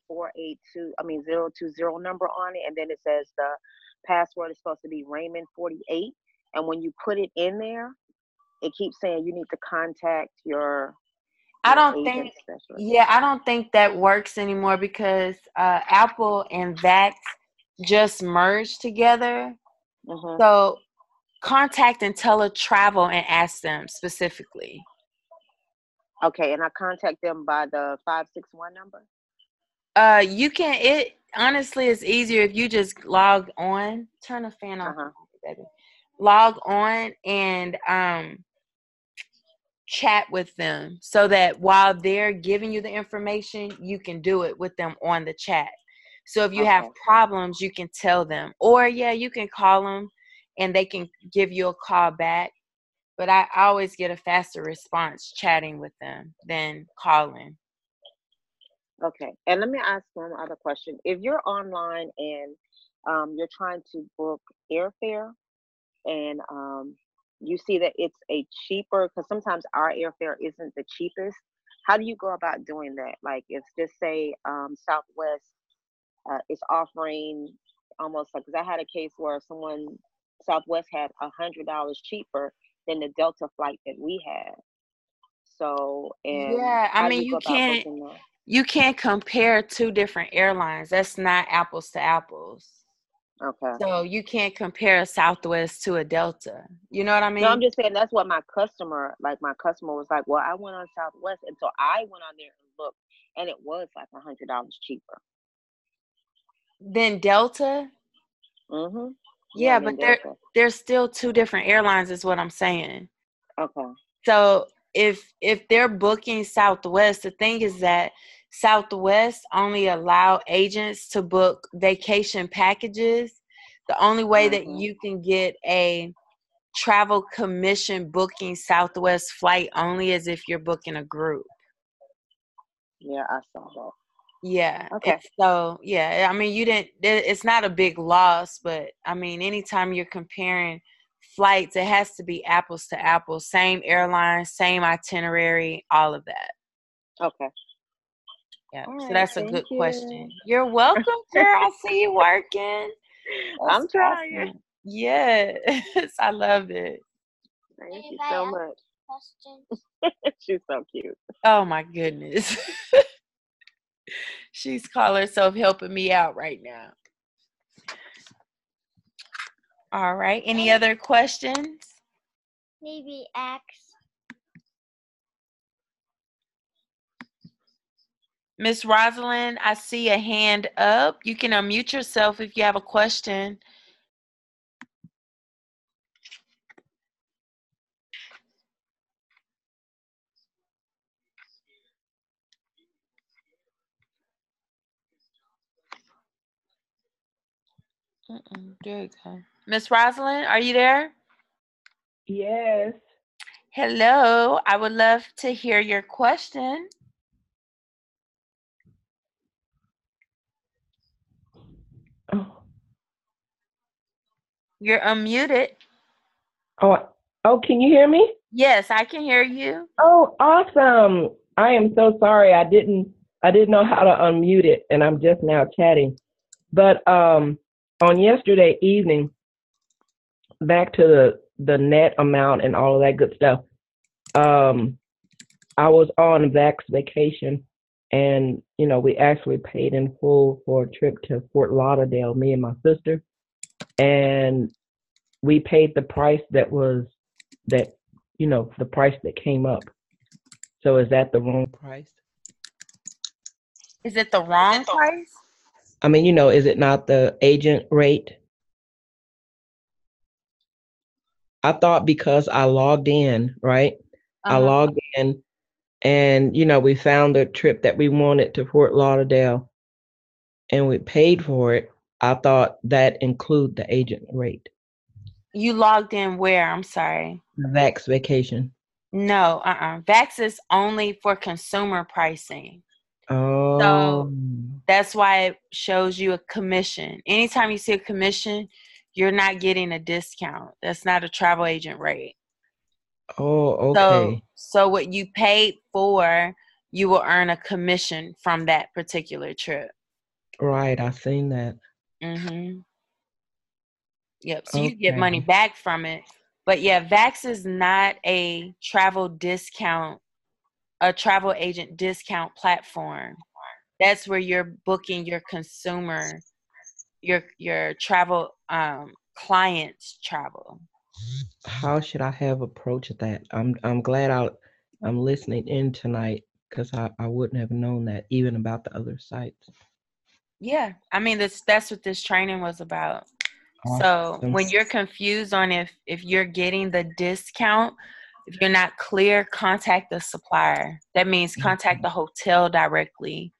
020 number on it, and then it says the password is supposed to be Raymond 48. And when you put it in there, it keeps saying you need to contact your I don't agent think. specialist. Yeah, I don't think that works anymore because Apple and Vax just merged together. Mm-hmm. So contact IntelliTravel and ask them specifically. Okay, and I contact them by the 561 number. You can. It honestly is easier if you just log on. Turn the fan off, baby. Log on and chat with them so that while they're giving you the information, you can do it with them on the chat. So if you have problems, you can tell them, or you can call them and they can give you a call back. But I always get a faster response chatting with them than calling. Okay, and let me ask one other question. If you're online and you're trying to book airfare and you see that it's a cheaper, because sometimes our airfare isn't the cheapest, how do you go about doing that? Like if just say Southwest is offering almost like, because I had a case where Southwest had $100 cheaper than the Delta flight that we had. So, and I mean, you can't compare two different airlines. That's not apples to apples. Okay. So you can't compare a Southwest to a Delta. You know what I mean? No, I'm just saying that's what my customer was like, well, I went on Southwest, and so I went on there and looked, and it was like $100 cheaper than Delta. Mm-hmm. Yeah, but there's still two different airlines, is what I'm saying. Okay. So if they're booking Southwest, the thing is that Southwest only allow agents to book vacation packages. The only way that you can get a travel commission booking Southwest flight only is if you're booking a group. Yeah, I saw that. Yeah. Okay. So I mean, it's not a big loss, but I mean, anytime you're comparing flights, it has to be apples to apples, same airline, same itinerary, all of that. Okay. Yeah. All so that's a good question. You're welcome, girl. I see you working. I'm trying. Awesome. Yes. I love it. Thank you so much. Questions? She's so cute. Oh my goodness. She's calling herself helping me out right now. All right. Any other questions? Maybe ask. Miss Rosalind, I see a hand up. You can unmute yourself if you have a question. There you go. Miss Rosalind, are you there? Yes. Hello. I would love to hear your question. Oh. You're unmuted. Oh, can you hear me? Yes, I can hear you. Oh, awesome. I am so sorry. I didn't know how to unmute it, and I'm just now chatting. But on yesterday evening, back to the net amount and all of that good stuff. I was on Vax vacation, and we actually paid in full for a trip to Fort Lauderdale, me and my sister, and we paid the price that the price that came up. So is that the wrong price? Is it the wrong price? I mean, is it not the agent rate? I thought because I logged in, right? I logged in and, we found the trip that we wanted to Fort Lauderdale and we paid for it. I thought that include the agent rate. You logged in where? I'm sorry. Vax vacation. No, Vax is only for consumer pricing. Oh. So that's why it shows you a commission. Anytime you see a commission, you're not getting a discount. That's not a travel agent rate. Oh, okay. So what you paid for, you will earn a commission from that particular trip. Right, I seen that. Yep, so you get money back from it. But yeah, Vax is not a travel agent discount platform. That's where you're booking your consumer, your travel clients travel. How should I have approached that? I'm glad I'm listening in tonight because I wouldn't have known that even about the other sites. Yeah, I mean that's what this training was about. So when you're confused on if you're getting the discount, if you're not clear, contact the supplier. That means contact the hotel directly,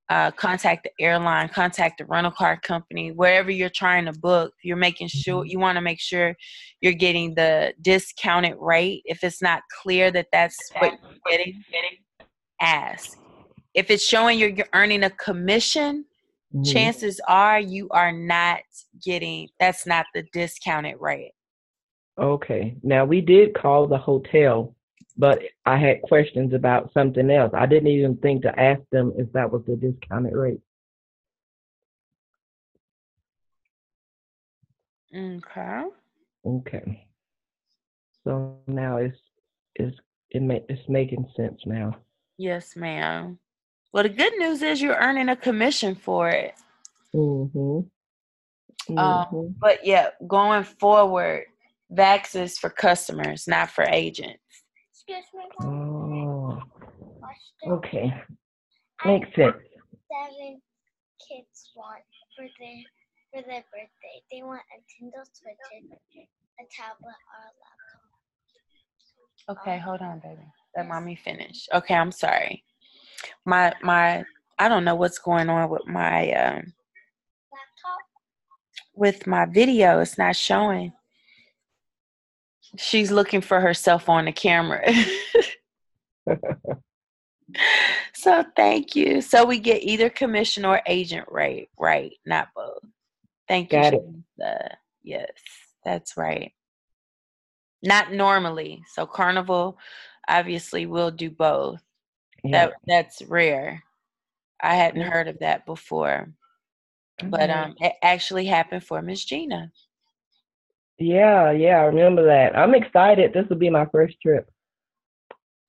contact the airline, contact the rental car company, wherever you're trying to book. You're making sure you want to make sure you're getting the discounted rate. If it's not clear that that's what you're getting, ask. If it's showing you're earning a commission, chances are you are not getting, that's not the discounted rate. Okay. Now we did call the hotel, but I had questions about something else. I didn't even think to ask them if that was the discounted rate. Okay. So now it's making sense now. Yes, ma'am. Well, the good news is you're earning a commission for it. But yeah, going forward, Vax is for customers, not for agents. Excuse me. Oh. Okay. Makes sense. 7 kids want for their birthday. They want a Nintendo Switch, a tablet, or a laptop. Okay, hold on, baby. Let mommy finish. Okay, I'm sorry. My I don't know what's going on with my laptop. With my video. It's not showing. She's looking for herself on the camera. So thank you. So we get either commission or agent rate, right? Not both. Thank you. Got it. Yes, that's right. Not normally. So Carnival obviously will do both. Yeah. That's rare. I hadn't heard of that before. But it actually happened for Miss Gina. Yeah, I remember that. I'm excited. This will be my first trip.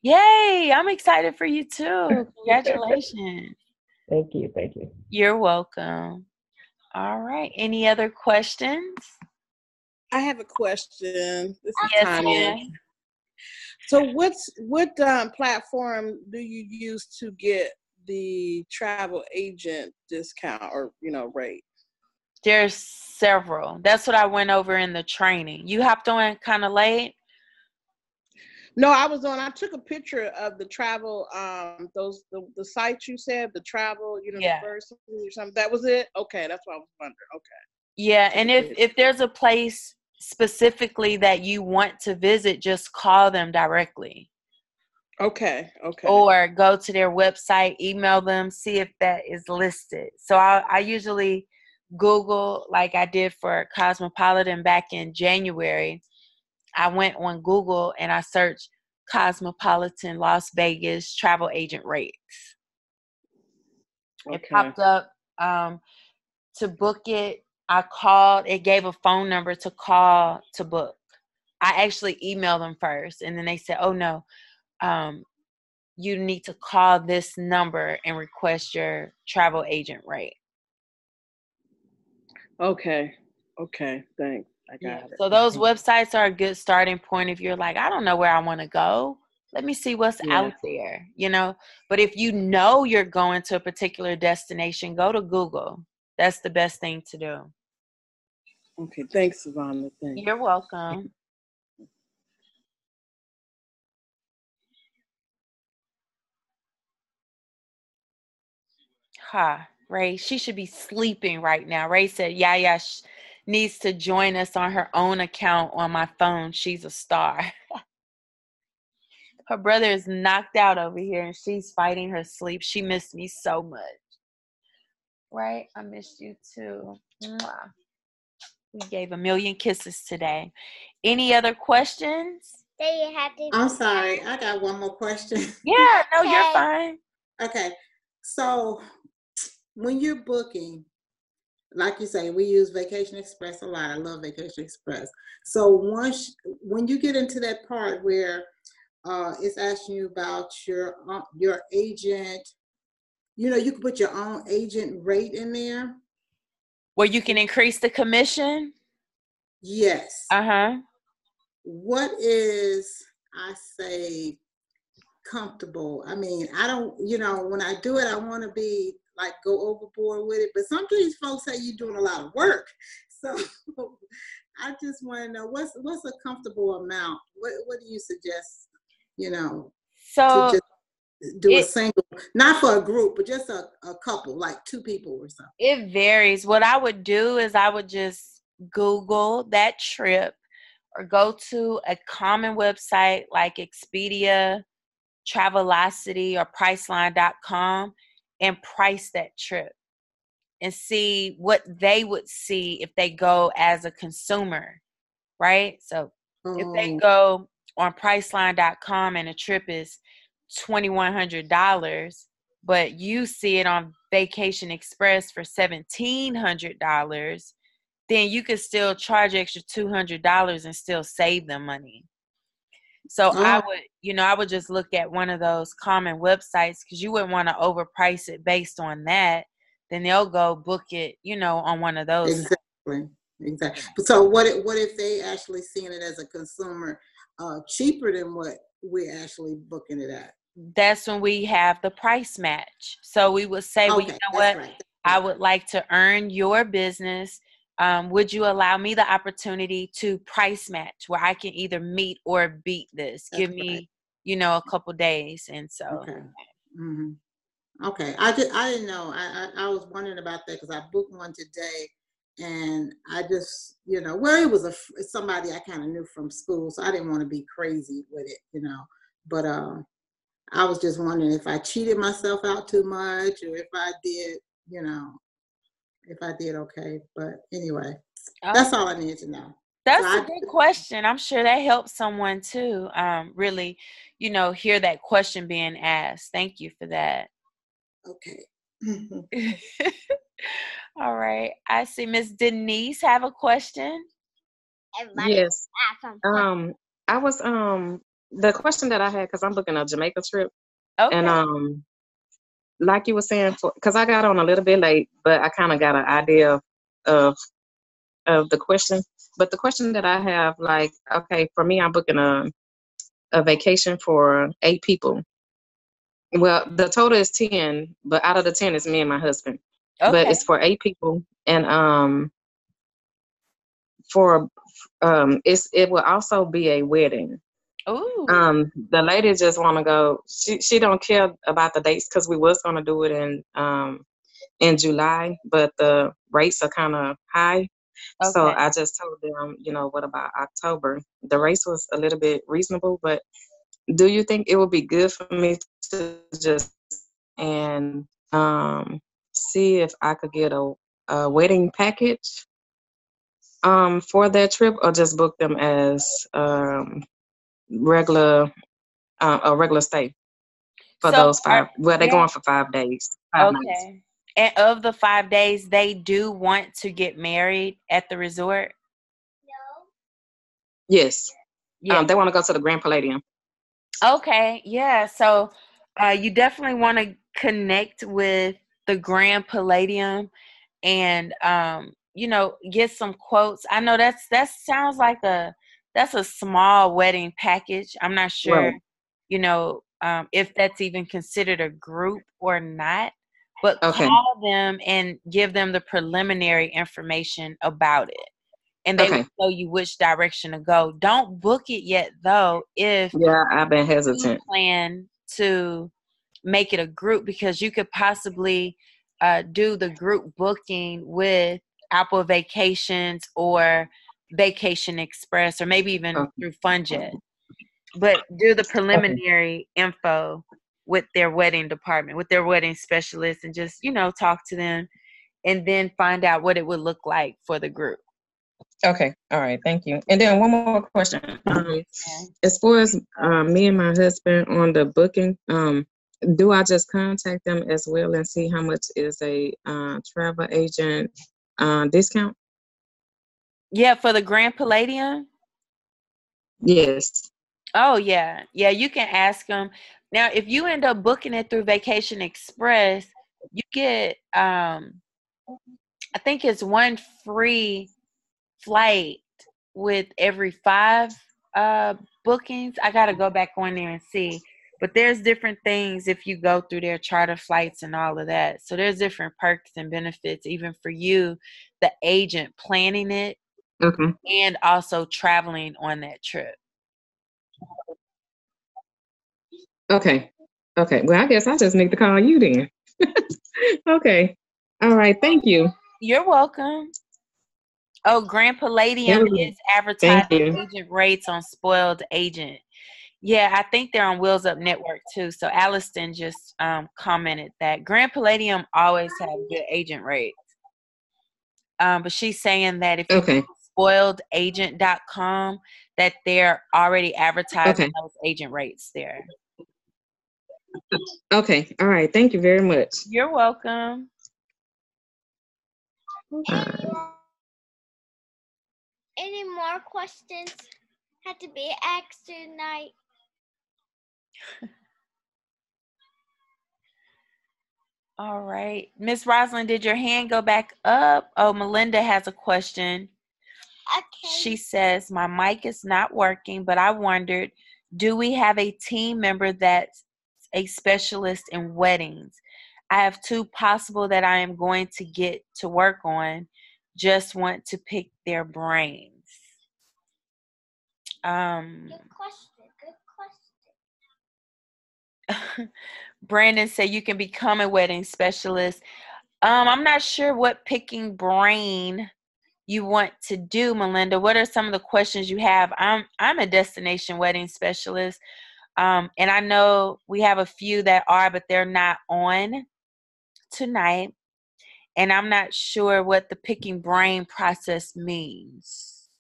Yay! I'm excited for you too. Congratulations. Thank you. You're welcome. All right. Any other questions? I have a question. This is Yes, Tanya. ma'am. So what platform do you use to get the travel agent discount or rate? There's several. That's what I went over in the training. You hopped on kind of late? No, I took a picture of the travel, the sites you said, the travel university or something. That was it? Okay, that's what I was wondering. Okay. Yeah, and if there's a place specifically that you want to visit, just call them directly. Okay. Or go to their website, email them, see if that is listed. So I usually Google, like I did for Cosmopolitan back in January. I went on Google and I searched Cosmopolitan Las Vegas travel agent rates. Okay. It popped up to book it. I called. It gave a phone number to call to book. I actually emailed them first, and then they said, "Oh no, you need to call this number and request your travel agent rate." Okay. Thanks. I Yeah. got it. So those websites are a good starting point if you're like, I don't know where I want to go. Let me see what's out there, you know. But if you know you're going to a particular destination, go to Google. That's the best thing to do. Okay. Thanks, Savannah. Thanks. You're welcome. Ray, she should be sleeping right now. Ray said, Yaya needs to join us on her own account on my phone. She's a star. Her brother is knocked out over here and she's fighting her sleep. She missed me so much. Right? I missed you too. Mwah. We gave a million kisses today. Any other questions? I'm sorry, I got one more question. Yeah, no, you're fine. Okay, so when you're booking, like you say, we use Vacation Express a lot. I love Vacation Express. So when you get into that part where it's asking you about your agent, you know, you can put your own agent rate in there. Where you can increase the commission? Yes. Uh-huh. What is, I say, comfortable? I mean, I don't, you know, when I do it, I want to be like go overboard with it, but some of these folks say you're doing a lot of work. So I just want to know what's a comfortable amount? What do you suggest, you know, so to just do a single, not for a group, but just a couple, like two people or something? It varies. What I would do is I would just Google that trip or go to a common website like Expedia, Travelocity, or Priceline.com and price that trip and see what they would see if they go as a consumer, right? So if they go on Priceline.com and a trip is $2,100, but you see it on Vacation Express for $1,700, then you could still charge extra $200 and still save them money. So I would just look at one of those common websites because you wouldn't want to overprice it based on that. Then they'll go book it, you know, on one of those. Exactly. So what if they actually seeing it as a consumer cheaper than what we're actually booking it at? That's when we have the price match. So we would say, well, you know what? Right. I would like to earn your business. Would you allow me the opportunity to price match where I can either meet or beat this? Give me, you know, a couple days. And so. Okay. Mm-hmm. Okay. I didn't know. I was wondering about that because I booked one today and I just, you know, well, it was somebody I kind of knew from school. So I didn't want to be crazy with it, you know, but, I was just wondering if I cheated myself out too much or if I did, you know, if I did okay. But anyway, that's all I needed to know. That's a good question. I'm sure that helps someone too. Really, you know, hear that question being asked. Thank you for that. Okay. All right. I see Miss Denise have a question. Yes. I was the question that I had, because I'm booking a Jamaica trip. Okay. And like you were saying, because I got on a little bit late, but I kind of got an idea of the question. But the question that I have, like, okay, for me, I'm booking a vacation for 8 people. Well, the total is 10, but out of the 10 is me and my husband. Okay. But it's for 8 people, and it will also be a wedding. Ooh. The lady just want to go. She don't care about the dates because we was gonna do it in July, but the rates are kind of high. Okay. So I just told them, you know, what about October? The rates was a little bit reasonable, but do you think it would be good for me to just and see if I could get a a wedding package for that trip, or just book them as regular a regular stay for So those 5? Well, they're yeah, going for 5 days, 5 nights. okay. And of the 5 days, they do want to get married at the resort? Yes. Yeah. They want to go to the Grand Palladium. Okay, yeah. So you definitely want to connect with the Grand Palladium and get some quotes. I know that sounds like that's a small wedding package. I'm not sure, Right. if that's even considered a group or not. But Okay. call them and give them the preliminary information about it. And they will Okay. tell you which direction to go. Don't book it yet, though, if Yeah, I've been you hesitant. plan to make it a group, because you could possibly do the group booking with Apple Vacations or Vacation Express, or maybe even Okay. through FunJet. But do the Okay. preliminary info with their wedding department, with their wedding specialist, and just, talk to them, and then find out what it would look like for the group. Okay. All right. Thank you. And then one more question. Yes, As far as me and my husband on the booking, do I just contact them as well and see how much is a travel agent discount? yeah, for the Grand Palladium. Yes. Oh, yeah. Yeah, you can ask them. Now, if you end up booking it through Vacation Express, you get, I think it's one free flight with every 5 bookings. I got to go back on there and see. But there's different things if you go through their charter flights and all of that. So there's different perks and benefits, even for you, the agent planning it, Okay. and also traveling on that trip. Okay. Okay. Well, I guess I just need to call you then. Okay. All right. Thank you. You're welcome. Oh, Grand Palladium is Thank advertising you. agent rates on Spoiled Agent. Yeah, I think they're on Wheels Up Network too. So Alliston just commented that Grand Palladium always have good agent rates. But she's saying that if you go Okay. to spoiledagent.com, that they're already advertising Okay. those agent rates there. Okay. All right. Thank you very much. You're welcome. Any more questions had to be asked tonight? All right. Miss Rosalind, did your hand go back up? Oh, Melinda has a question. Okay. She says, my mic is not working, but I wondered, do we have a team member that's a specialist in weddings? I have 2 possible that I am going to get to work on. Just want to pick their brains. Good question. Brandon said you can become a wedding specialist. I'm not sure what picking brain you want to do, Melinda. What are some of the questions you have? I'm a destination wedding specialist, and I know we have a few that are, but they're not on tonight. And I'm not sure what the picking brain process means.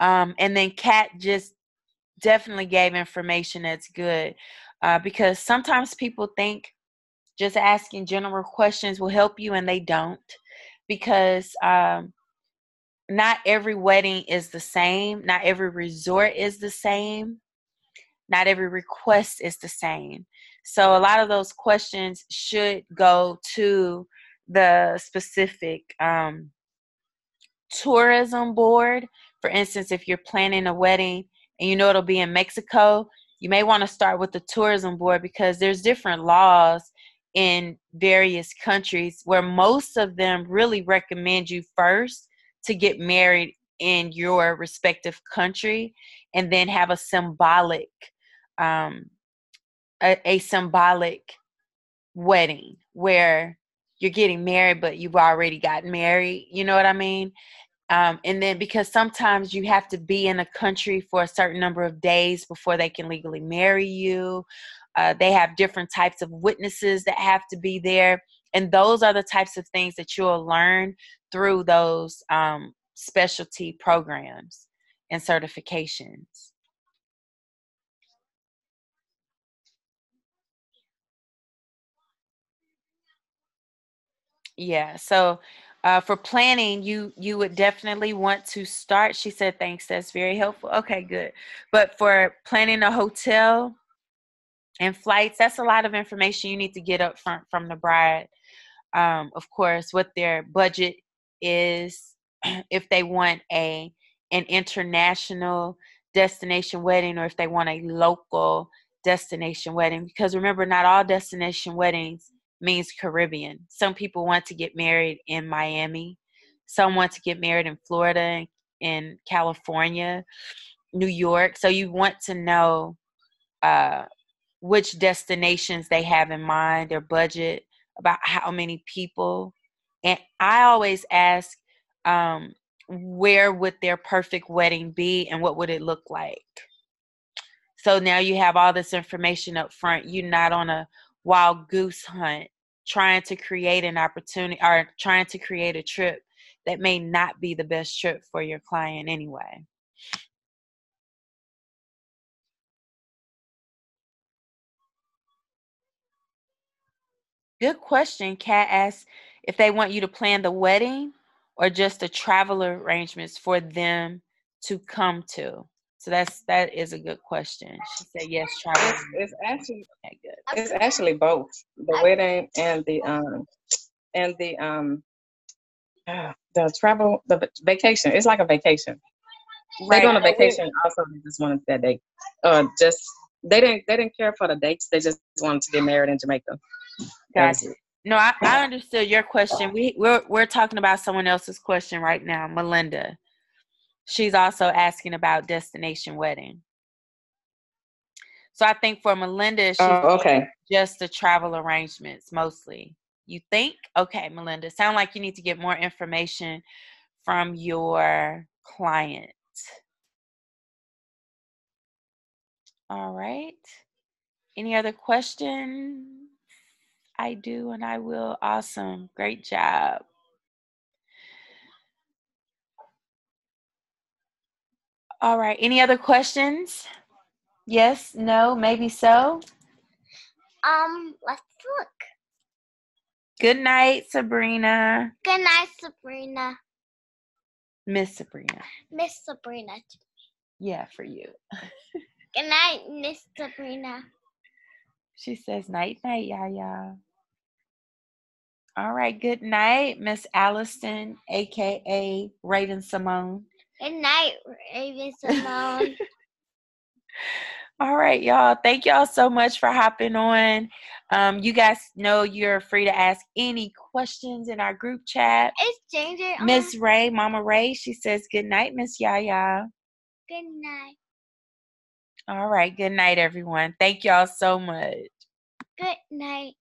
And then Kat just definitely gave information that's good, because sometimes people think just asking general questions will help you, and they don't, because not every wedding is the same. Not every resort is the same. Not every request is the same. So a lot of those questions should go to the specific tourism board. For instance, if you're planning a wedding and you know it'll be in Mexico, you may want to start with the tourism board, because there's different laws in various countries where most of them really recommend you first to get married in your respective country, and then have a symbolic a symbolic wedding where you're getting married but you've already gotten married, you know what I mean? And then, because sometimes you have to be in a country for a certain number of days before they can legally marry you. They have different types of witnesses that have to be there. And those are the types of things that you'll learn through those specialty programs and certifications. Yeah. So for planning, you would definitely want to start. She said, thanks. That's very helpful. Okay, good. But for planning a hotel and flights, that's a lot of information you need to get up front from the bride. Of course, what their budget is, if they want an international destination wedding or if they want a local destination wedding. Because remember, not all destination weddings means Caribbean. Some people want to get married in Miami. Some want to get married in Florida, in California, New York. So you want to know which destinations they have in mind, their budget, about how many people. And I always ask, where would their perfect wedding be and what would it look like? So now you have all this information up front. You're not on a wild goose hunt trying to create an opportunity or trying to create a trip that may not be the best trip for your client anyway. Good question. Kat asks if they want you to plan the wedding or just the travel arrangements for them to come to. So that is a good question. She said yes, travel. It's actually okay, good. It's actually both the wedding and the travel, the vacation. It's like a vacation. Right. They go on a vacation. Also, they just wanted that day. Just they didn't care for the dates. They just wanted to get married in Jamaica. Gotcha. No, I understood your question. We're talking about someone else's question right now, Melinda. She's also asking about destination wedding. So I think for Melinda, she's okay. Just the travel arrangements mostly. You think? Okay, Melinda. Sound like you need to get more information from your client. All right. Any other questions? I do and I will. Awesome. Great job. All right. Any other questions? Yes, no, maybe so. Let's look. Good night, Sabrina. Good night, Sabrina. Miss Sabrina. Miss Sabrina. Yeah, for you. Good night, Miss Sabrina. She says night, night, Yaya. All right, good night, Miss Allison, aka Raven Simone. Good night, Raven Simone. All right, y'all. Thank y'all so much for hopping on. You guys know you're free to ask any questions in our group chat. It's Ginger. Miss Ray, Mama Ray, she says good night, Miss Yaya. Good night. All right, good night, everyone. Thank y'all so much. Good night.